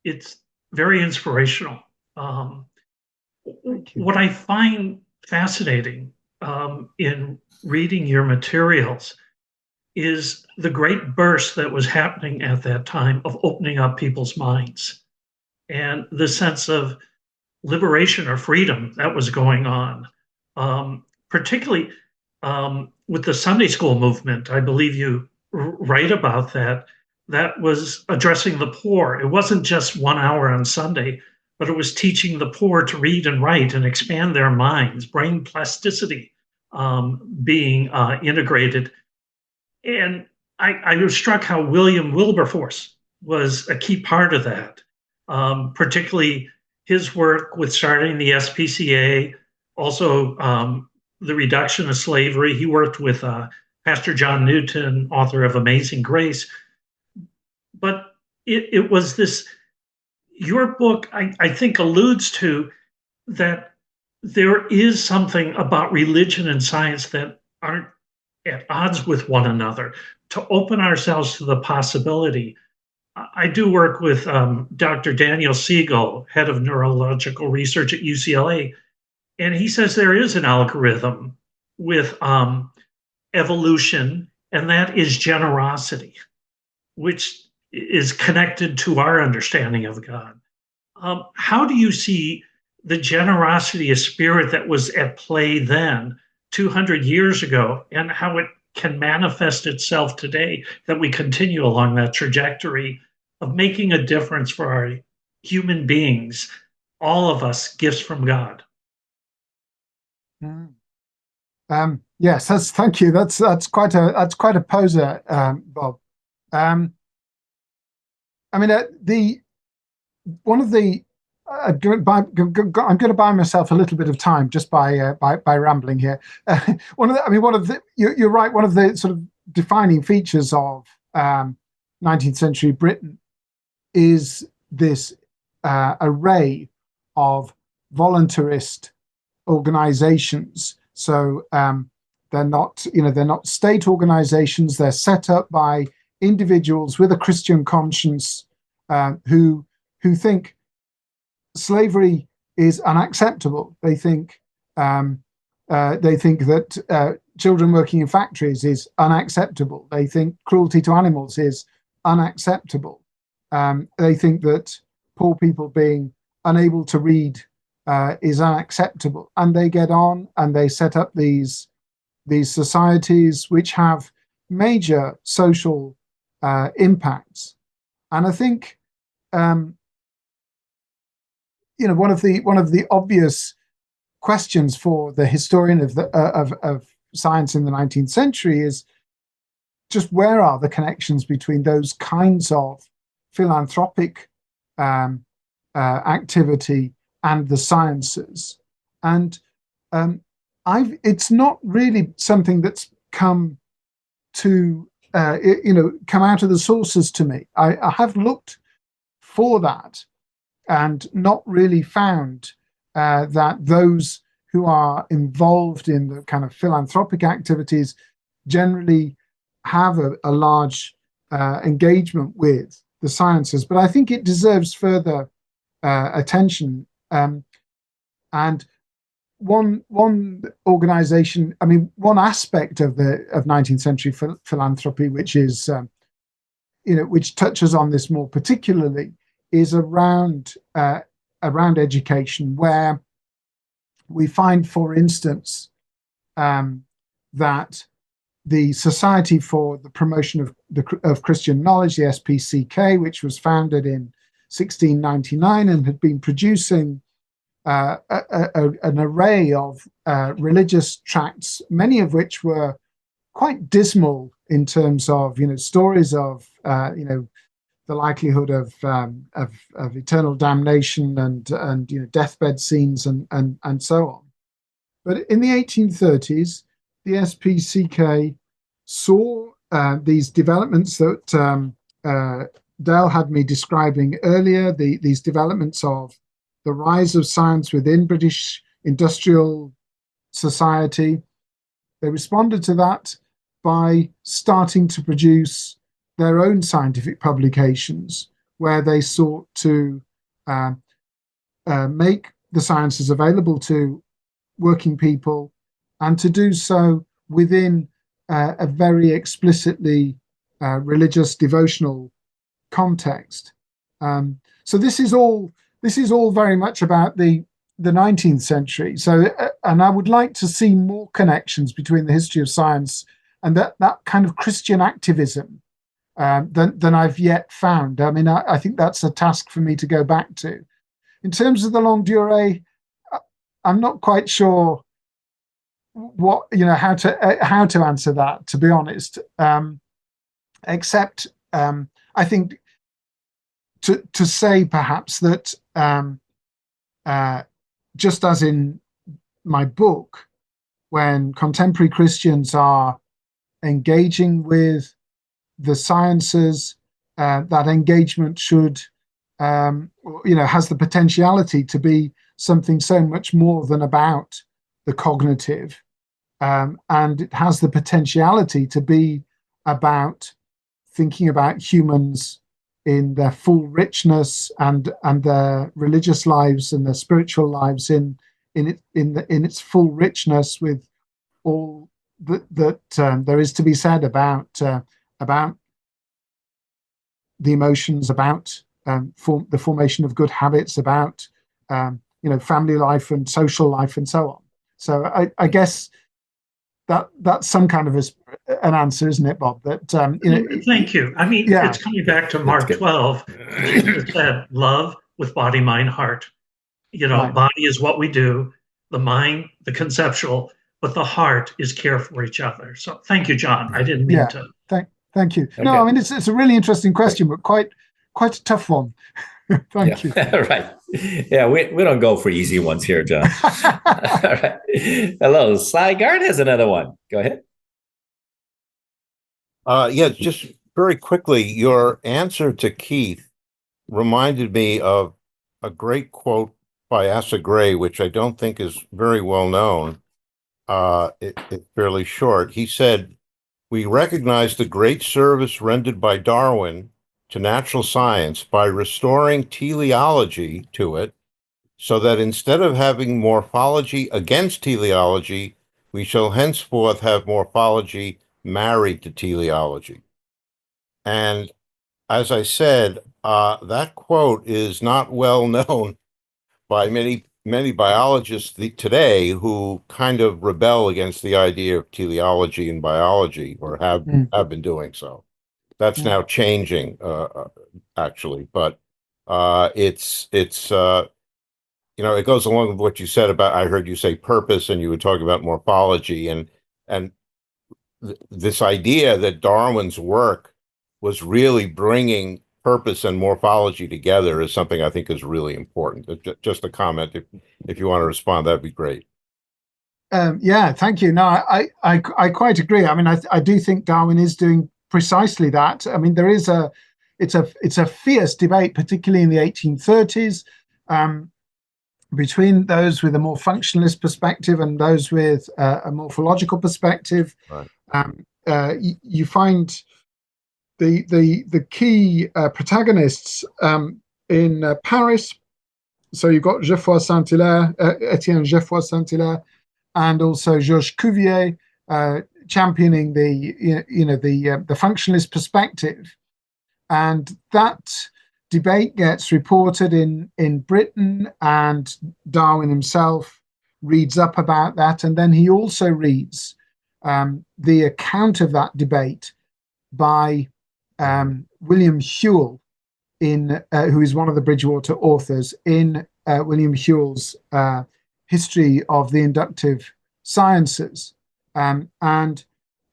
It's very inspirational. What I find fascinating in reading your materials is the great burst that was happening at that time of opening up people's minds and the sense of liberation or freedom that was going on, particularly with the Sunday school movement. I believe you write about that. That was addressing the poor. It wasn't just 1 hour on Sunday, but it was teaching the poor to read and write and expand their minds, brain plasticity being integrated. And I was struck how William Wilberforce was a key part of that, particularly his work with starting the SPCA, also the reduction of slavery. He worked with Pastor John Newton, author of Amazing Grace. But it was this, your book, I think, alludes to that there is something about religion and science that aren't at odds with one another, to open ourselves to the possibility. I do work with Dr. Daniel Siegel, head of neurological research at UCLA, and he says there is an algorithm with evolution, and that is generosity, which is connected to our understanding of God. How do you see the generosity of spirit that was at play then, 200 years ago, and how it can manifest itself today, that we continue along that trajectory of making a difference for our human beings, all of us gifts from God? Yes, thank you. That's quite a poser, Bob. I mean, one of the I'm going to buy myself a little bit of time just by rambling here. You're right. One of the sort of defining features of 19th century Britain is this array of voluntarist organizations. So they're not state organizations. They're set up by individuals with a Christian conscience who think slavery is unacceptable. They think that children working in factories is unacceptable. They think cruelty to animals is unacceptable. They think that poor people being unable to read is unacceptable. And they get on and they set up these societies which have major social impacts. And I think one of the obvious questions for the historian of science in the 19th century is just where are the connections between those kinds of philanthropic activity and the sciences. And it's not really something that's come out of the sources to me. I have looked for that and not really found that those who are involved in the kind of philanthropic activities generally have a large engagement with the sciences. But I think it deserves further attention. And one organization, one aspect of 19th century philanthropy, which is, which touches on this more particularly, is around education, where we find, for instance, that the Society for the Promotion of Christian Knowledge, the SPCK, which was founded in 1699 and had been producing an array of religious tracts, many of which were quite dismal in terms of stories of the likelihood of eternal damnation and deathbed scenes and so on. But in the 1830s, the SPCK saw these developments that Dale had me describing earlier, these developments of the rise of science within British industrial society. They responded to that by starting to produce their own scientific publications, where they sought to make the sciences available to working people, and to do so within a very explicitly religious, devotional context. So this is all very much about the 19th century. So, and I would like to see more connections between the history of science and that kind of Christian activism than I've yet found. I mean, I think that's a task for me to go back to. In terms of the longue durée, I'm not quite sure what, how to answer that, to be honest. Except I think to say perhaps that just as in my book, when contemporary Christians are engaging with the sciences, that engagement should, has the potentiality to be something so much more than about the cognitive, and it has the potentiality to be about thinking about humans in their full richness, and their religious lives and their spiritual lives in its full richness, with all that there is to be said about the emotions, about the formation of good habits, about family life and social life and so on. So I guess that's some kind of an answer, isn't it, Bob? That Thank you. I mean, yeah. It's coming back to Mark 12. Jesus said, "Love with body, mind, heart." Right. Body is what we do, the mind, the conceptual, but the heart is care for each other. So, thank you, John. I didn't mean to. Thank you. Okay. No, I mean it's a really interesting question, but quite a tough one. Thank you. Right. Yeah, we don't go for easy ones here, John. All right. Hello, Sly Guard has another one. Go ahead. Yeah, just very quickly, your answer to Keith reminded me of a great quote by Asa Gray, which I don't think is very well known. It's fairly short. He said, "We recognize the great service rendered by Darwin to natural science by restoring teleology to it, so that instead of having morphology against teleology, we shall henceforth have morphology married to teleology." And as I said, that quote is not well known by many biologists today, who kind of rebel against the idea of teleology in biology, or have been doing so. That's now changing, actually, but it goes along with what you said about, I heard you say purpose, and you were talking about morphology, and this idea that Darwin's work was really bringing purpose and morphology together is something I think is really important. Just a comment, if you want to respond, that'd be great. Yeah, thank you. No, I quite agree. I mean, I do think Darwin is doing precisely that. I mean, it's a fierce debate, particularly in the 1830s, between those with a more functionalist perspective and those with a morphological perspective. Right. You find the key protagonists in Paris. So you've got Etienne Geoffroy Saint-Hilaire, and also Georges Cuvier, championing the functionalist perspective, and that debate gets reported in Britain, and Darwin himself reads up about that, and then he also reads the account of that debate by William Whewell, who is one of the Bridgewater authors, in William Whewell's History of the Inductive Sciences. And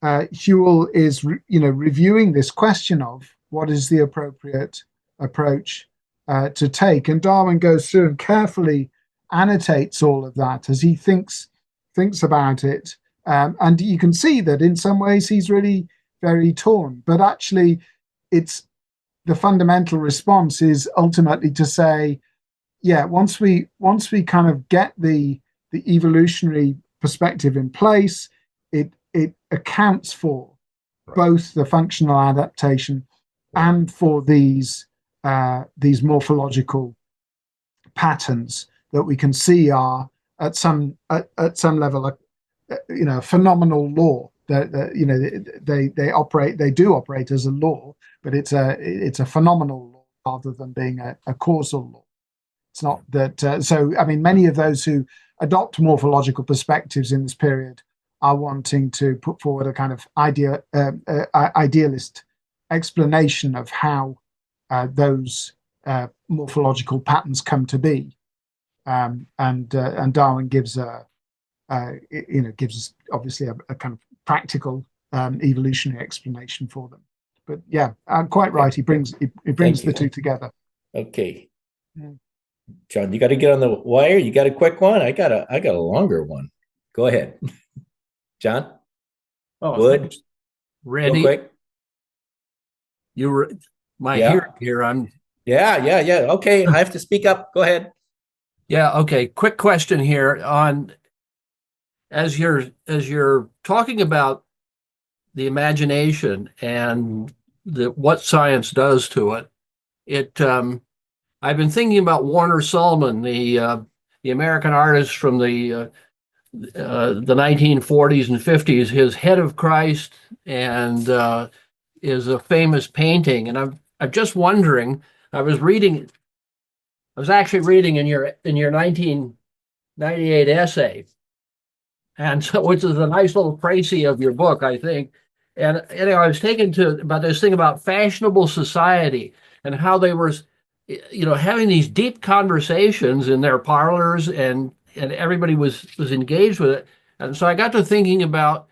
Whewell is reviewing this question of what is the appropriate approach to take, and Darwin goes through and carefully annotates all of that as he thinks about it, and you can see that in some ways he's really very torn, but actually it's the fundamental response is ultimately to say, yeah, once we kind of get the evolutionary perspective in place. It accounts for both the functional adaptation and for these morphological patterns that we can see are at some level a phenomenal law. That they do operate as a law, but it's a phenomenal law rather than being a causal law. It's not that. So I mean, many of those who adopt morphological perspectives in this period are wanting to put forward a kind of idealist explanation of how those morphological patterns come to be, and Darwin gives gives us obviously a kind of practical evolutionary explanation for them. But yeah, quite right. He brings the two together. Okay, John, you got to get on the wire. You got a quick one. I got a longer one. Go ahead, John. Oh, Wood. Randy, real quick. You were my Yeah. here. I'm Yeah. Okay, I have to speak up. Go ahead. Yeah. Okay. Quick question here on as you're talking about the imagination and what science does to it. I've been thinking about Warner Sallman, the American artist from the 1940s and 50s. His Head of Christ and is a famous painting, and I'm just wondering. I was actually reading in your 1998 essay, and so which is a nice little précis of your book, I think. And anyway, I was taken to about this thing about fashionable society and how they were, having these deep conversations in their parlors, and everybody was engaged with it. And so I got to thinking about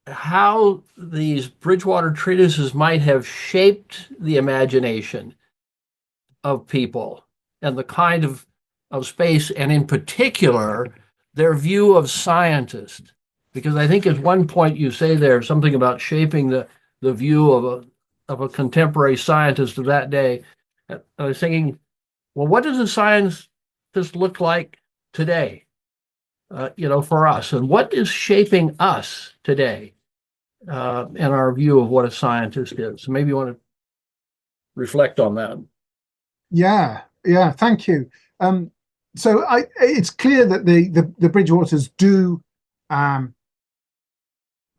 how these Bridgewater treatises might have shaped the imagination of people and the kind of space, and in particular, their view of scientists. Because I think at one point you say there something about shaping the view of a contemporary scientist of that day. I was thinking, well, what does a scientist look like today? For us, and what is shaping us today, and our view of what a scientist is. So maybe you want to reflect on that. Yeah. Thank you. So it's clear that the Bridgewaters do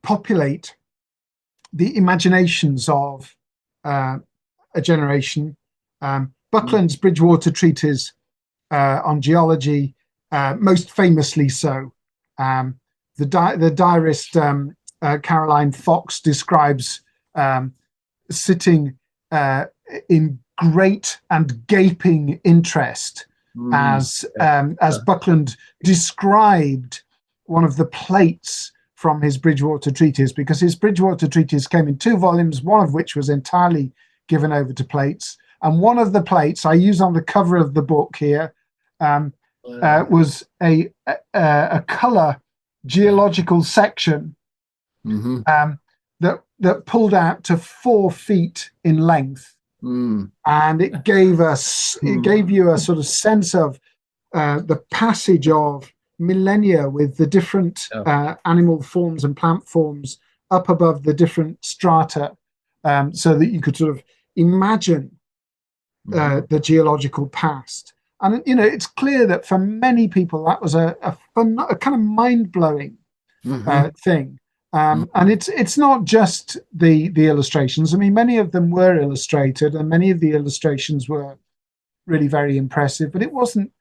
populate the imaginations of a generation. Buckland's Bridgewater Treatise on geology, most famously so. The diarist Caroline Fox describes sitting in great and gaping interest as Buckland described one of the plates from his Bridgewater Treatise, because his Bridgewater Treatise came in 2 volumes, one of which was entirely given over to plates. And one of the plates I use on the cover of the book here was a color geological section that pulled out to 4 feet in length. And it gave you a sort of sense of the passage of millennia with the different animal forms and plant forms up above the different strata, so that you could sort of imagine the geological past. And it's clear that for many people that was a kind of mind-blowing thing. And it's not just the illustrations. I mean, many of them were illustrated, and many of the illustrations were really very impressive. But it wasn't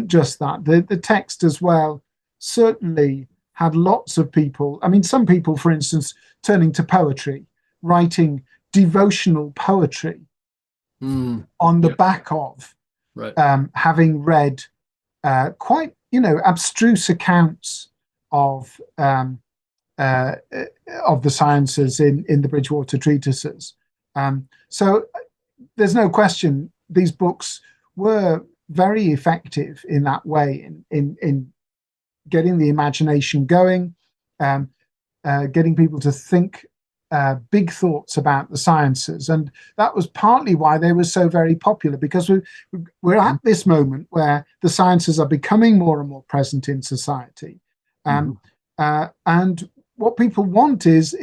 just that. The text as well certainly had lots of people. I mean, some people, for instance, turning to poetry, writing devotional poetry on the back of having read quite abstruse accounts of the sciences in the Bridgewater treatises. So there's no question these books were very effective in that way, in getting the imagination going, getting people to think big thoughts about the sciences. And that was partly why they were so very popular, because we're at this moment where the sciences are becoming more and more present in society. And what people want is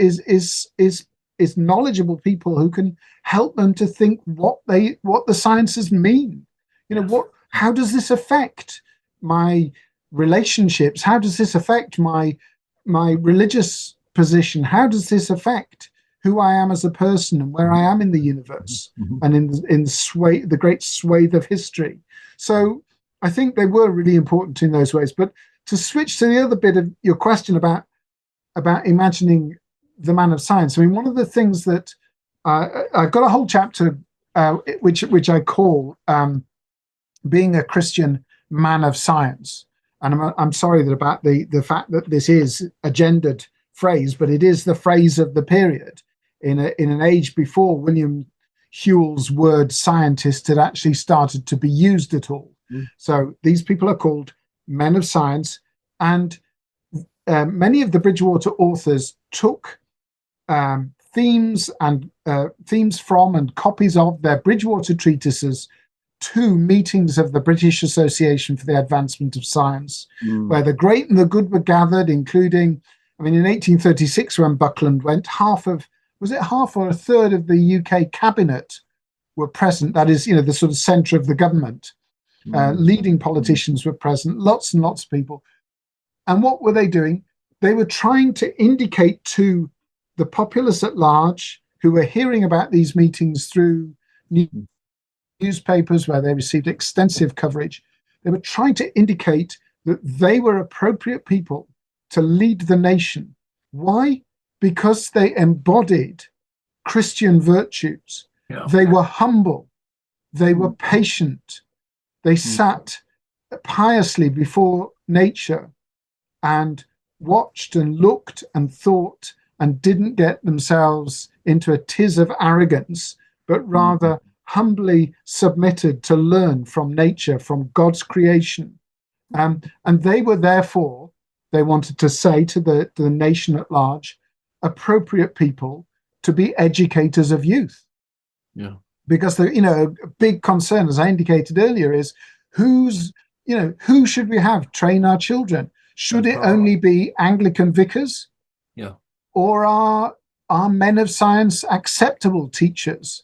knowledgeable people who can help them to think what the sciences mean. How does this affect my relationships? How does this affect my religious position? How does this affect who I am as a person and where I am in the universe and in the great swathe of history? So I think they were really important in those ways. But to switch to the other bit of your question about imagining the man of science, I mean, one of the things that I've got a whole chapter which I call being a Christian man of science. And I'm sorry about the fact that this is a gendered phrase, but it is the phrase of the period in an age before William Whewell's word scientist had actually started to be used at all. So these people are called men of science, and many of the Bridgewater authors took themes from and copies of their Bridgewater Treatises to meetings of the British Association for the Advancement of Science, where the great and the good were gathered, including, I mean, in 1836, when Buckland went, half or a third of the UK cabinet were present. That is, the sort of centre of the government. Leading politicians were present, lots and lots of people. And what were they doing? They were trying to indicate to the populace at large, who were hearing about these meetings through newspapers where they received extensive coverage, they were trying to indicate that they were appropriate people to lead the nation. Why? Because they embodied Christian virtues. Yeah. They were humble. They were patient. They sat piously before nature and watched and looked and thought and didn't get themselves into a tiz of arrogance, but rather humbly submitted to learn from nature, from God's creation. And they were therefore, they wanted to say to the nation at large, appropriate people to be educators of youth. Yeah. Because a big concern, as I indicated earlier, is who should we have train our children? Should it only be Anglican vicars? Yeah. Or are men of science acceptable teachers?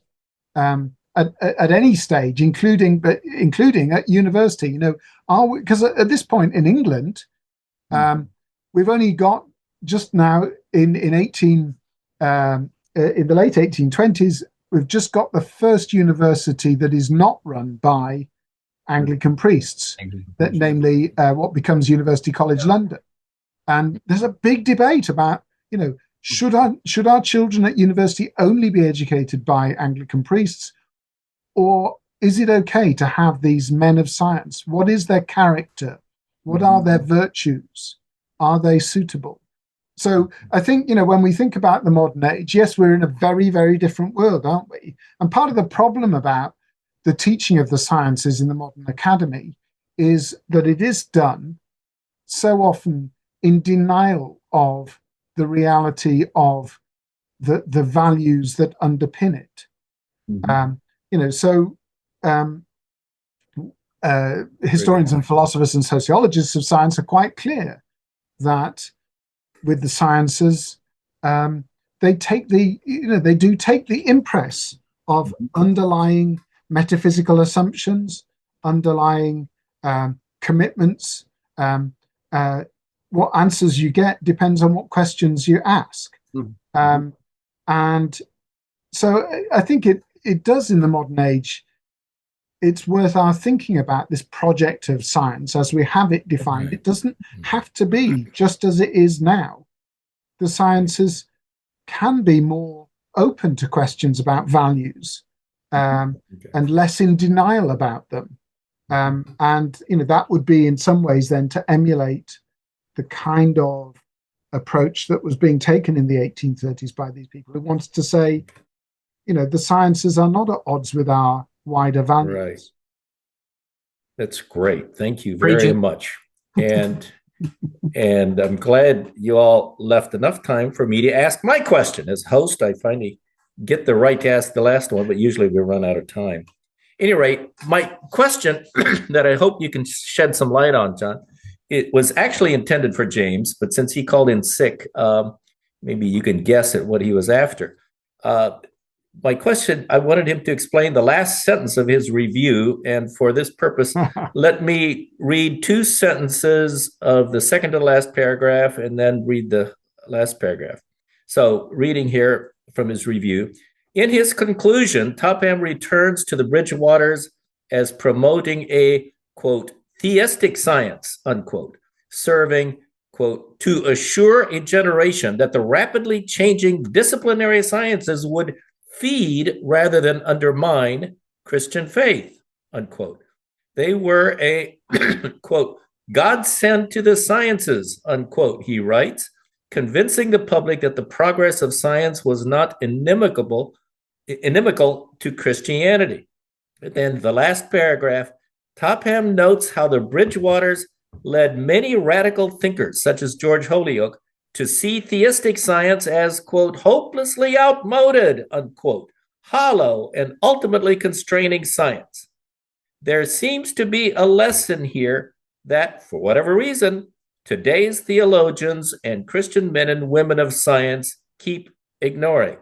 At any stage, including at university, because at this point in England, we've only got just now in the late 1820s, we've just got the first university that is not run by Anglican priests, namely what becomes University College London. And there's a big debate about, should our children at university only be educated by Anglican priests? Or is it okay to have these men of science? What is their character? What are their virtues? Are they suitable? So I think, when we think about the modern age, yes, we're in a very, very different world, aren't we? And part of the problem about the teaching of the sciences in the modern academy is that it is done so often in denial of the reality of the values that underpin it. Historians and philosophers and sociologists of science are quite clear that with the sciences, they do take the impress of underlying metaphysical assumptions, underlying commitments. What answers you get depends on what questions you ask. And so I think it does in the modern age. It's worth our thinking about this project of science as we have it defined. It doesn't have to be just as it is now. The sciences can be more open to questions about values and less in denial about them. And that would be in some ways then to emulate the kind of approach that was being taken in the 1830s by these people who wanted to say, the sciences are not at odds with our wider values. Right. That's great. Thank you very much. And And I'm glad you all left enough time for me to ask my question. As host, I finally get the right to ask the last one, but usually we run out of time. At any rate, my question that I hope you can shed some light on, Jon, it was actually intended for James, but since he called in sick, maybe you can guess at what he was after. My question, I wanted him to explain the last sentence of his review. And for this purpose, let me read two sentences of the second to last paragraph and then read the last paragraph. So reading here from his review, in his conclusion, Topham returns to the Bridgewaters as promoting a, quote, theistic science, unquote, serving, quote, to assure a generation that the rapidly changing disciplinary sciences would feed rather than undermine Christian faith, unquote. They were a, quote, godsend to the sciences, unquote, he writes, convincing the public that the progress of science was not inimical to Christianity. But then the last paragraph, Topham notes how the Bridgewaters led many radical thinkers, such as George Holyoake, to see theistic science as, quote, hopelessly outmoded, unquote, hollow, and ultimately constraining science. There seems to be a lesson here that, for whatever reason, today's theologians and Christian men and women of science keep ignoring.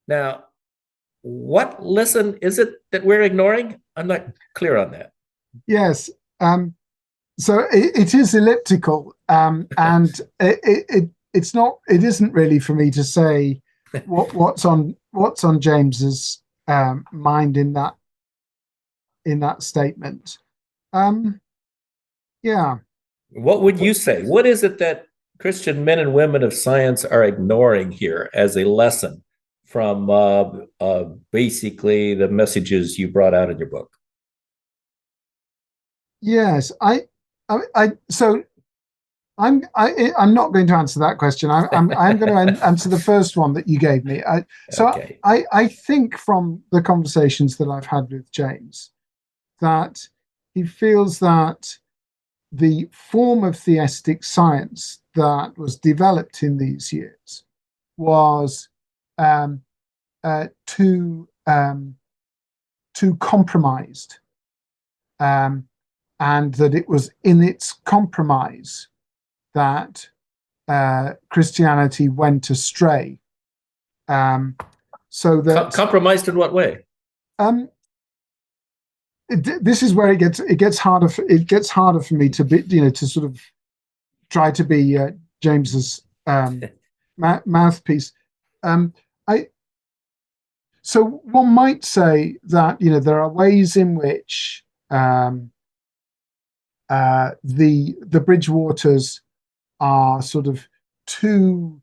Now, what lesson is it that we're ignoring? I'm not clear on that. Yes. So it is elliptical, and it isn't really for me to say what's on James's mind in that statement. Yeah. What would you say? What is it that Christian men and women of science are ignoring here as a lesson from basically the messages you brought out in your book? Yes, so I'm not going to answer that question. I'm going to answer the first one that you gave me. Okay. I think from the conversations that I've had with James that he feels that the form of theistic science that was developed in these years was too compromised. And that it was in its compromise that Christianity went astray. So that compromised in what way? This is where it gets harder. It gets harder for me to be, to sort of try to be James's mouthpiece. So one might say that there are ways in which the Bridgewaters are sort of too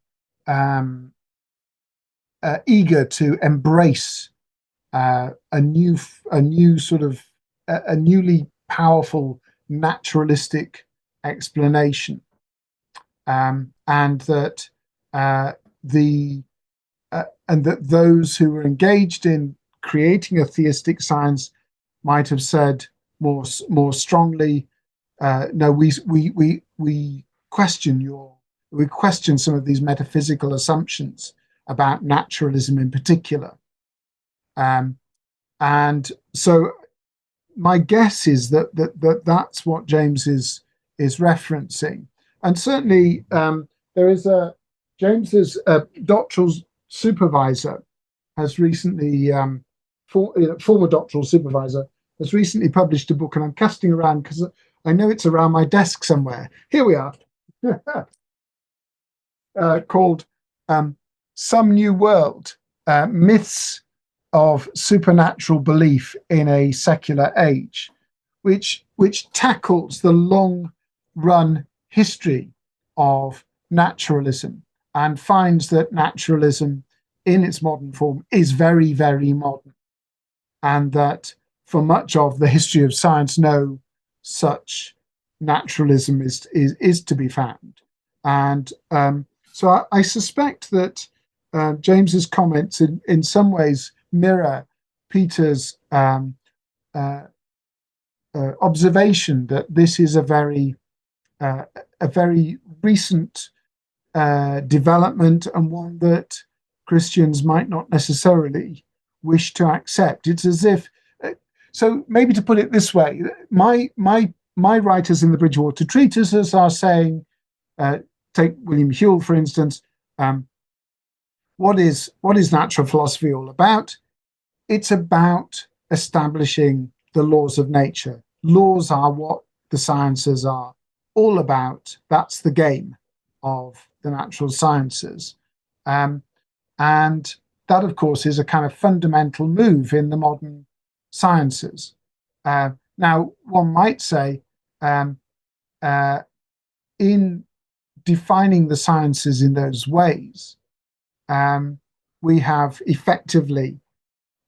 eager to embrace a newly powerful naturalistic explanation, and that those who were engaged in creating a theistic science might have said more strongly, no, we question some of these metaphysical assumptions about naturalism in particular, and so my guess is that that's what James is referencing, and certainly there is James's doctoral supervisor has recently former doctoral supervisor has recently published a book, and I'm casting around because I know it's around my desk somewhere. Here we are. Called Some New World, Myths of Supernatural Belief in a Secular Age, which tackles the long-run history of naturalism and finds that naturalism in its modern form is very, very modern, and that for much of the history of science, no such naturalism is to be found. And so I suspect that James's comments in some ways mirror Peter's observation that this is a very a very recent development, and one that Christians might not necessarily wish to accept. It's as if, so maybe to put it this way, my writers in the Bridgewater Treatises are saying, take William Whewell, for instance, what is natural philosophy all about? It's about establishing the laws of nature. Laws are what the sciences are all about. That's the game of the natural sciences. And that, of course, is a kind of fundamental move in the modern sciences. Now, one might say, in defining the sciences in those ways, we have effectively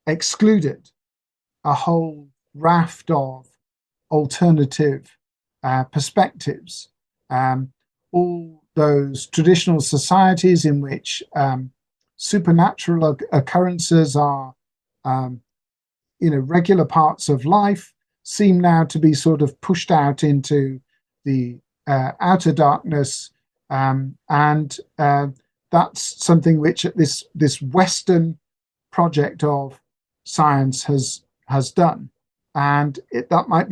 excluded a whole raft of alternative perspectives. All those traditional societies in which supernatural occurrences are, regular parts of life, seem now to be sort of pushed out into the outer darkness, and that's something which this Western project of science has done, and that might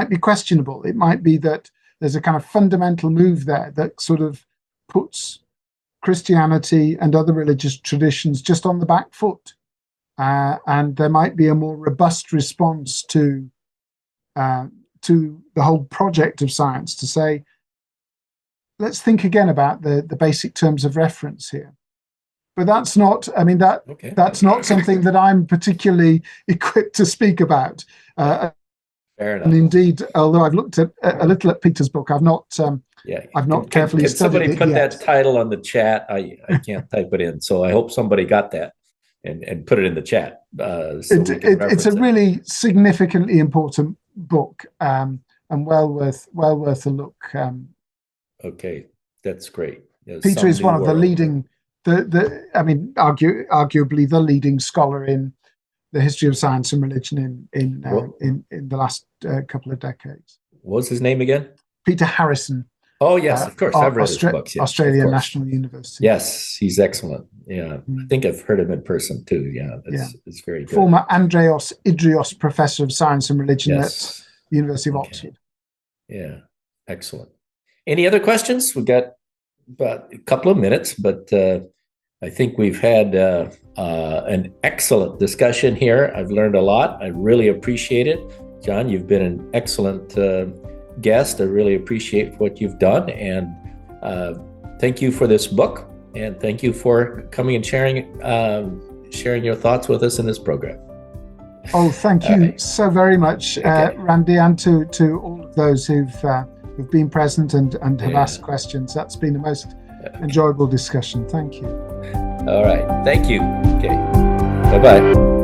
be questionable. It might be that there's a kind of fundamental move there that sort of puts Christianity and other religious traditions just on the back foot, and there might be a more robust response to the whole project of science to say, let's think again about the basic terms of reference here. But that's not, that's not something that I'm particularly equipped to speak about. Fair enough. And indeed, although I've looked at a little at Peter's book, I've not carefully studied it. Can somebody put that title on the chat? I can't type it in, so I hope somebody got that and put it in the chat. It's a really significantly important book, and well worth a look. Okay, that's great. Peter is one of the leading, arguably the leading scholar in the history of science and religion in the last couple of decades. What was his name again? Peter Harrison. Oh yes, of course. I've read his books. Yes, Australian National University. Yes, he's excellent. Yeah, I think I've heard him in person too. Yeah, it's very good. Former Andreos Idrios Professor of Science and Religion at the University of Oxford. Yeah, excellent. Any other questions? We've got about a couple of minutes, but I think we've had an excellent discussion here. I've learned a lot. I really appreciate it. Jon, you've been an excellent guest. I really appreciate what you've done. And thank you for this book. And thank you for coming and sharing your thoughts with us in this program. Oh, thank you so very much, Randy, and to all of those who've been present and have asked questions. That's been the most enjoyable discussion. Thank you. All right. Thank you. Okay. Bye-bye.